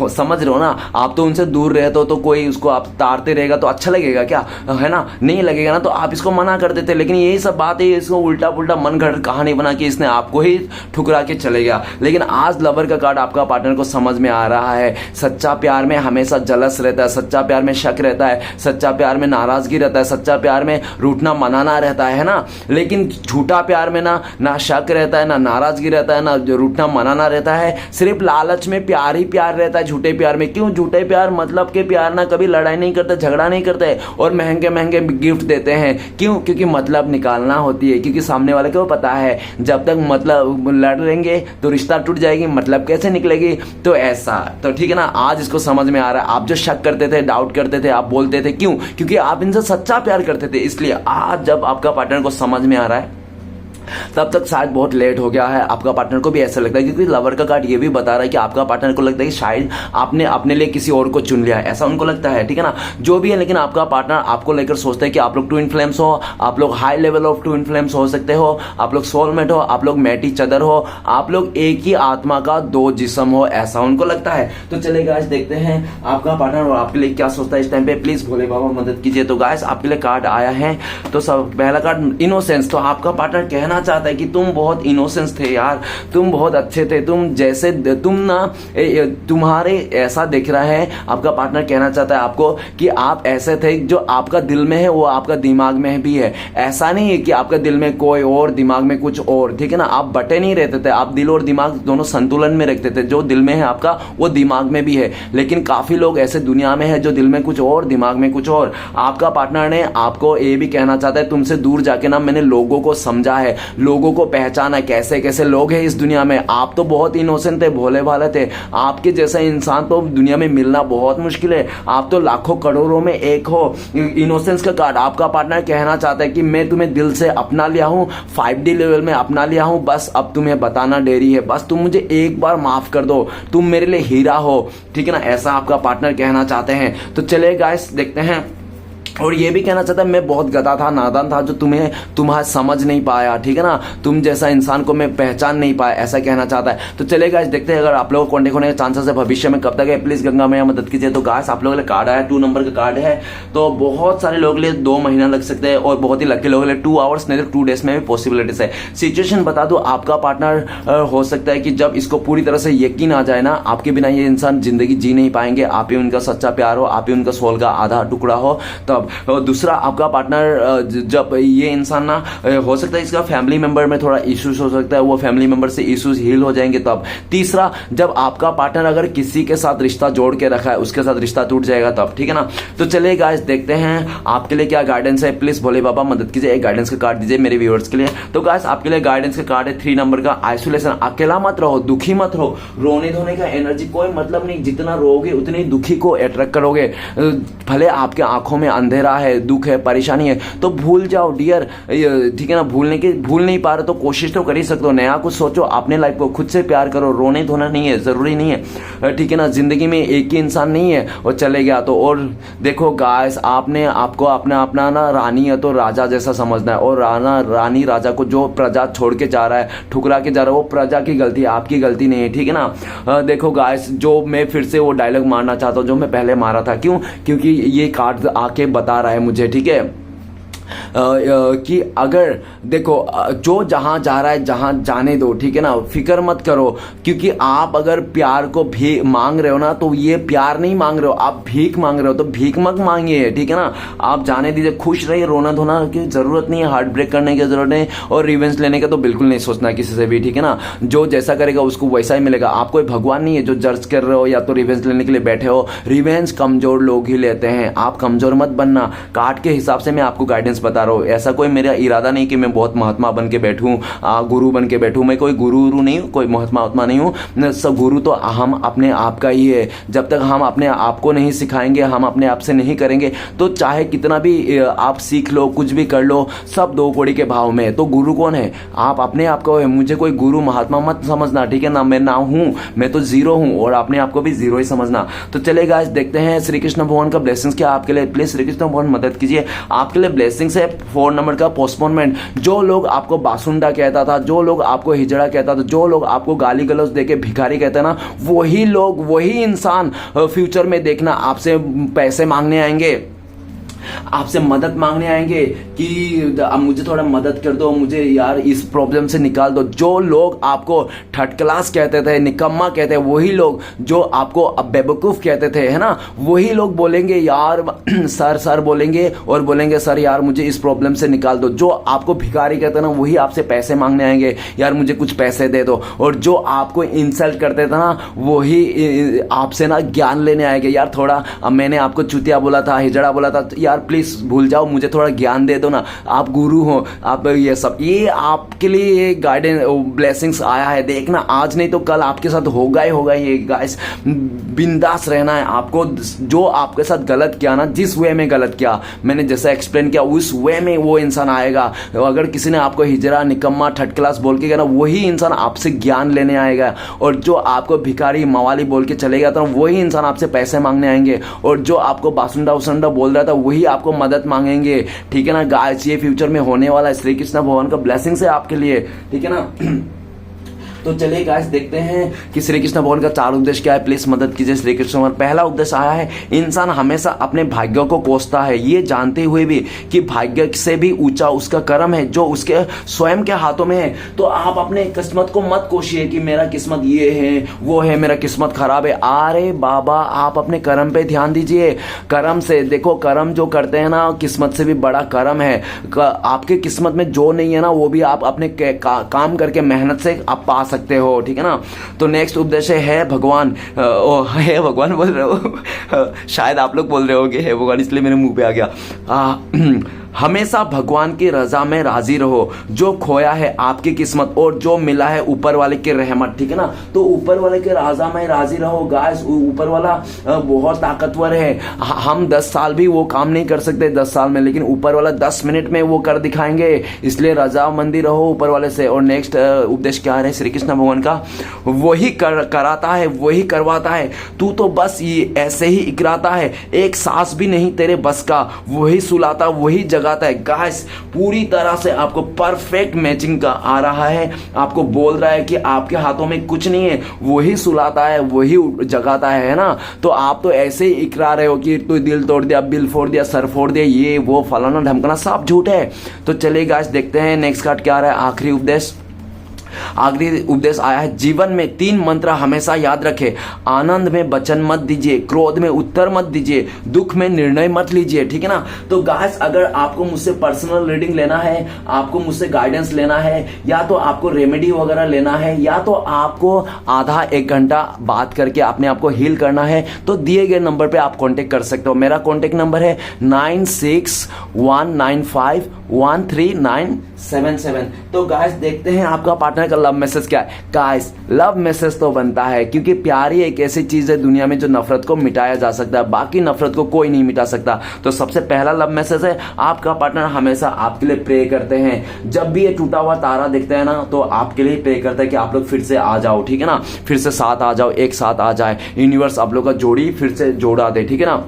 समझ रहे हो ना, आप तो उनसे दूर रहते हो, तो कोई उसको आप तारते रहेगा तो अच्छा लगेगा क्या, है ना, नहीं लगेगा ना, तो आप इसको मना कर देते। लेकिन यही सब बात है, इसको उल्टा पुल्टा मन घड़ कहानी बना के इसने आपको ही ठुकरा के चले गया। लेकिन आज लवर का कार्ड आपका पार्टनर को समझ में आ रहा है। सच्चा प्यार में हमेशा जलस रहता है, सच्चा प्यार में शक रहता है, सच्चा प्यार में नाराजगी रहता है, सच्चा प्यार में रूठना मनाना रहता है ना। लेकिन झूठा प्यार में ना शक रहता है, ना नाराजगी रहता है, ना रूठना मनाना रहता है। सिर्फ लालच में प्यार ही प्यार रहता है, झूठे प्यार में। क्यों झूठे प्यार, मतलब के प्यार ना कभी लड़ाई नहीं करते, झगड़ा नहीं करते, और महंगे महंगे गिफ्ट देते हैं। क्यों? क्योंकि मतलब निकालना होती है, क्योंकि सामने वाले को पता है जब तक मतलब लड़ लेंगे तो रिश्ता टूट जाएगी, मतलब कैसे निकलेगी। तो ऐसा तो ठीक है ना, आज इसको समझ में आ रहा है। आप जो शक करते थे, डाउट करते थे, आप बोलते थे, क्यों? क्योंकि आप इनसे सच्चा प्यार करते थे। इसलिए आज जब आपका पार्टनर को समझ में आ रहा है, तब तक शायद बहुत लेट हो गया है। आपका पार्टनर को भी ऐसा लगता है, क्योंकि लवर का कार्ड ये भी बता रहा है कि आपका पार्टनर को लगता है कि शायद आपने अपने लिए किसी और को चुन लिया है, ऐसा उनको लगता है, ठीक है ना, जो भी है। लेकिन आपका पार्टनर आपको लेकर सोचता है कि आप लोग ट्विन फ्लेम्स हो, आप लोग high level of twin flames हो सकते हो, आप लोग सोलमेट हो, आप लोग मैटी चदर हो, आप लोग एक ही आत्मा का दो जिस्म हो, ऐसा उनको लगता है। तो चलिए गाइस देखते हैं आपका पार्टनर और आपके लिए क्या सोचता है इस टाइम पे। प्लीज भोले बाबा मदद कीजिए। तो गाइस आपके लिए कार्ड आया है, तो सब पहला कार्ड इनोसेंस। तो आपका पार्टनर कहना चाहता है कि तुम बहुत इनोसेंस थे यार, तुम बहुत अच्छे थे, तुम जैसे तुम ना तुम्हारे ऐसा दिख रहा है। आपका पार्टनर कहना चाहता है आपको कि आप ऐसे थे, जो आपका दिल में है वो आपका दिमाग में भी है। ऐसा नहीं है कि आपका दिल में कोई और दिमाग में कुछ और, ठीक है ना, आप बटे नहीं रहते थे, आप दिल और दिमाग दोनों संतुलन में रखते थे। जो दिल में है आपका वो दिमाग में भी है। लेकिन काफी लोग ऐसे दुनिया में है जो दिल में कुछ और दिमाग में कुछ और। आपका पार्टनर ने आपको ये भी कहना चाहता है, तुमसे दूर जाके ना मैंने लोगों को समझा है, लोगों को पहचाना, कैसे कैसे लोग हैं इस दुनिया में। आप तो बहुत इनोसेंट थे, भोले भाले थे, आपके जैसा इंसान तो दुनिया में मिलना बहुत मुश्किल है। आप तो लाखों करोड़ों में एक हो। इनोसेंस का कार्ड आपका पार्टनर कहना चाहता है कि मैं तुम्हें दिल से अपना लिया हूं, 5D लेवल में अपना लिया हूं, बस अब तुम्हें बताना देरी है, बस तुम मुझे एक बार माफ कर दो, तुम मेरे लिए हीरा हो, ठीक है ना, ऐसा आपका पार्टनर कहना चाहते हैं। तो चलिए गाइस देखते हैं। और ये भी कहना चाहता है मैं बहुत गधा था, नादान था, जो तुम्हारा समझ नहीं पाया, ठीक है ना, तुम जैसा इंसान को मैं पहचान नहीं पाया, ऐसा कहना चाहता है। तो चलिए गाइस देखते हैं अगर आप लोगों को कॉन्टेक्ट होने के चांसेस है भविष्य में, कब तक है, प्लीज गंगा मैया मदद कीजिए। तो गाइस आप लोगों के लिए कार्ड आया, 2 नंबर का कार्ड है। तो बहुत सारे लोगों के लिए 2 महीना लग सकते हैं, और बहुत ही लकी लोगों के लिए 2 आवर्स नहीं तो 2 डेज में भी पॉसिबिलिटीज है। सिचुएशन बता दो, आपका पार्टनर हो सकता है कि जब इसको पूरी तरह से यकीन आ जाए ना, आपके बिना ये इंसान जिंदगी जी नहीं पाएंगे, आप ही उनका सच्चा प्यार हो, आप ही उनका सोल का आधा टुकड़ा हो, तब। दूसरा आपका पार्टनर जब ये इंसान ना, हो सकता है इसका फैमिली मेंबर में थोड़ा इश्यूज हो सकता है, वो फैमिली मेंबर से इश्यूज हील हो जाएंगे तब। तीसरा, जब आपका पार्टनर अगर किसी के साथ रिश्ता जोड़ के रखा है, उसके साथ रिश्ता टूट जाएगा तब, ठीक है ना। तो चलिए गाइस देखते हैं आपके लिए क्या गाइडेंस है। प्लीज भोले बाबा मदद कीजिए, एक गाइडेंस का कार्ड दीजिए मेरे व्यूअर्स के लिए। तो गाइस आपके लिए गाइडेंस का कार्ड है 3 नंबर का, आइसोलेशन। अकेला मत रहो, दुखी मत रहो, रोने धोने का एनर्जी कोई मतलब नहीं, जितना रोगे उतनी दुखी को अट्रैक्ट करोगे। भले आपके आंखों में अंधेरा है, दुख है, परेशानी है, तो भूल जाओ डियर, ठीक है ना। भूल नहीं पा रहे तो कोशिश तो कर ही सकते हो, नया कुछ सोचो, अपने लाइफ को खुद से प्यार करो, रोने धोना नहीं है, जरूरी नहीं है, ठीक है ना। जिंदगी में एक ही इंसान नहीं है और चले गया तो। और देखो गाइस, आपने आपको अपना ना रानी है तो राजा जैसा समझना है, और रानी राजा को जो प्रजा छोड़ के जा रहा है, ठुकरा के जा रहा है, वो प्रजा की गलती है, आपकी गलती नहीं है, ठीक है ना। देखो गाइस, जो मैं फिर से वो डायलॉग मारना चाहता हूँ जो मैं पहले मारा था, क्योंकि ये कार्ड आके बता रहा है मुझे, ठीक है, कि अगर देखो जो जहां जा रहा है जहां जाने दो, ठीक है ना, फिक्र मत करो, क्योंकि आप अगर प्यार को भी मांग रहे हो ना तो ये प्यार नहीं मांग रहे हो, आप भीख मांग रहे हो, तो भीख मत मांगिए, ठीक है ना, आप जाने दीजिए, खुश रहिए, रोना धोना की जरूरत नहीं है, हार्ट ब्रेक करने की जरूरत नहीं, और रिवेंज लेने का तो बिल्कुल नहीं सोचना किसी से भी, ठीक है ना, जो जैसा करेगा उसको वैसा ही मिलेगा। आप कोई भगवान नहीं है जो जज कर रहे हो या तो रिवेंज लेने के लिए बैठे हो, रिवेंज कमजोर लोग ही लेते हैं, आप कमजोर मत बनना। कार्ड के हिसाब से मैं आपको गाइडेंस बता रहा हूँ, ऐसा कोई मेरा इरादा नहीं कि मैं बहुत महात्मा बन के बैठूं, गुरु बन के बैठूं, मैं कोई गुरु नहीं हूं, कोई महात्मा नहीं हूं, सब गुरु तो हम अपने आप का ही है। जब तक हम अपने आप को नहीं सिखाएंगे, हम अपने आप से नहीं करेंगे, तो चाहे कितना भी आप सीख लो, कुछ भी कर लो, सब दो कौड़ी के भाव में है। तो गुरु कौन है? आप अपने आप को है, मुझे कोई गुरु महात्मा मत समझना, ठीक है ना, मैं ना हूं, मैं तो जीरो हूं, और अपने आप को भी जीरो ही समझना। तो चलिए गाइस देखते हैं श्री कृष्ण भगवान का ब्लेसिंग्स क्या आपके लिए। प्लीज श्री कृष्ण भगवान मदद कीजिए, आपके लिए ब्लेसिंग्स है 4 नंबर का पोस्टपोनमेंट। जो लोग आपको बासुंडा कहता था, जो लोग आपको हिजड़ा कहता था, जो लोग आपको गाली गलौज देके भिखारी कहते हैं ना, वही लोग, वही इंसान फ्यूचर में देखना आपसे पैसे मांगने आएंगे, आपसे मदद मांगने आएंगे कि अब मुझे थोड़ा मदद कर दो, मुझे यार इस प्रॉब्लम से निकाल दो। जो लोग आपको थर्ड क्लास कहते थे, निकम्मा कहते हैं, वही लोग जो आपको बेवकूफ कहते थे, है ना, वही लोग बोलेंगे यार सर बोलेंगे, और बोलेंगे सर यार मुझे इस प्रॉब्लम से निकाल दो। जो आपको भिखारी कहते हैं ना, वही आपसे पैसे मांगने आएंगे, यार मुझे कुछ पैसे दे दो। और जो आपको इंसल्ट करते थे ना, वही आपसे ना ज्ञान लेने आएंगे, यार थोड़ा, अब मैंने आपको चुतिया बोला था, हिजड़ा बोला था, यार प्लीज भूल जाओ, मुझे थोड़ा ज्ञान दे दो ना, आप गुरु हो, आप ये सब, ये आपके लिए ये गाइडेंस ब्लेसिंग्स आया है। देखना आज नहीं तो कल आपके साथ होगा ही होगा। ये गाइस बिंदास रहना है आपको, जो आपके साथ गलत किया ना, जिस वे में गलत किया, मैंने जैसा एक्सप्लेन किया उस वे में वो इंसान आएगा। अगर किसी ने आपको हिजरा, निकम्मा, थर्ड क्लास बोल के गया ना, वही इंसान आपसे ज्ञान लेने आएगा। और जो आपको भिखारी, मवाली बोल के चले गया था, वही इंसान आपसे पैसे मांगने आएंगे। और जो आपको बासुंडा उसुंडा बोल रहा था, वही आपको मदद मांगेंगे, ठीक है ना गाइस। ये फ्यूचर में होने वाला है, श्री कृष्ण भगवान का ब्लेसिंग्स है आपके लिए, ठीक है ना। तो चलिए गाइस देखते हैं कि श्री कृष्ण भगवान का 4 उद्देश्य क्या है। प्लीज मदद कीजिए श्री कृष्ण भगवान। पहला उद्देश्य आया है, इंसान हमेशा अपने भाग्य को कोसता है, ये जानते हुए भी कि भाग्य से भी ऊंचा उसका कर्म है जो उसके स्वयं के हाथों में है। तो आप अपने किस्मत को मत कोशिए कि मेरा किस्मत ये है वो है, मेरा किस्मत खराब है। अरे बाबा, आप अपने कर्म पे ध्यान दीजिए। कर्म से देखो, कर्म जो करते हैं ना, किस्मत से भी बड़ा कर्म है। आपके किस्मत में जो नहीं है ना, वो भी आप अपने काम करके मेहनत से आप पा सकते हो, ठीक है ना। तो नेक्स्ट उद्देश्य है भगवान, है भगवान बोल रहे हो शायद आप लोग बोल रहे होगे है भगवान, इसलिए मेरे मुंह पे आ गया। हमेशा भगवान की रजा में राजी रहो। जो खोया है आपकी किस्मत और जो मिला है ऊपर वाले की रहमत, ठीक है ना। तो ऊपर वाले के रजा में राजी रहो गाइस। ऊपर वाला बहुत ताकतवर है। हम 10 साल भी वो काम नहीं कर सकते 10 साल में, लेकिन ऊपर वाला 10 मिनट में वो कर दिखाएंगे। इसलिए रजामंदी रहो ऊपर वाले से। और नेक्स्ट उपदेश क्या है श्री कृष्ण भगवान का, वही कराता है, वही करवाता है। तू तो बस ये ऐसे ही इकराता है, एक सांस भी नहीं तेरे बस का। वही सुलाता, वही जगाता है। गाइस पूरी तरह से आपको परफेक्ट मैचिंग का आ रहा है। आपको बोल रहा है कि आपके हाथों में कुछ नहीं है, वही सुलाता है, वही जगाता है ना। तो आप तो ऐसे ही इकरा रहे हो कि तू दिल तोड़ दिया, बिल फोड़ दिया, सर फोड़ दिया, ये वो फलाना ढमकना, सब झूठ है। तो चलिए गाइस देखते हैं नेक्स्ट कार्ड क्या आ रहा है। आखिरी उपदेश आया है, जीवन में 3 मंत्र हमेशा याद रखें। आनंद में वचन मत दीजिए, क्रोध में उत्तर मत दीजिए, दुख में निर्णय मत लीजिए, ठीक है ना। तो गाइस अगर आपको मुझसे पर्सनल रीडिंग लेना है, आपको मुझसे गाइडेंस लेना है, या तो आपको रेमेडी वगैरह लेना है, या तो आपको आधा 1 घंटा बात करके अपने आप को हील करना है, तो दिए गए नंबर पे आप कांटेक्ट कर सकते हो। मेरा कांटेक्ट नंबर है 9619513977। तो गाइस देखते हैं आपका पार्टनर का लव मैसेज क्या है। गाइस लव मैसेज तो बनता है, क्योंकि प्यार ही एक ऐसी चीज है दुनिया में जो नफरत को मिटाया जा सकता है, बाकी नफरत को कोई नहीं मिटा सकता। तो सबसे पहला लव मैसेज है, आपका पार्टनर हमेशा आपके लिए प्रे करते हैं। जब भी ये टूटा हुआ तारा दिखता है ना, तो आपके लिए प्रे करता है कि आप लोग फिर से आ जाओ, ठीक है ना, फिर से साथ आ जाओ, एक साथ आ जाए, यूनिवर्स आप लोग का जोड़ी फिर से जोड़ा दे, ठीक है ना।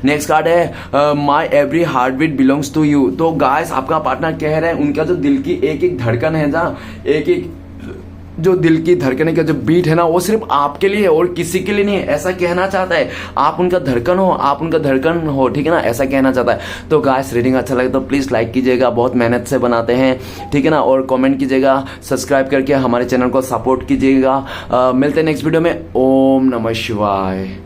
नेक्स्ट कार्ड है my every heartbeat belongs to you. तो गाइस आपका पार्टनर कह रहे हैं उनका जो दिल की एक एक धड़कन है ना, एक एक जो दिल की धड़कने का जो बीट है ना, वो सिर्फ आपके लिए है और किसी के लिए नहीं है, ऐसा कहना चाहता है। आप उनका धड़कन हो, आप उनका धड़कन हो, ठीक है ना, ऐसा कहना चाहता है। तो गाइस रीडिंग अच्छा लगे तो प्लीज लाइक कीजिएगा, बहुत मेहनत से बनाते हैं, ठीक है ना, और कमेंट कीजिएगा, सब्सक्राइब करके हमारे चैनल को सपोर्ट कीजिएगा। मिलते हैं नेक्स्ट वीडियो में। ओम नमः शिवाय।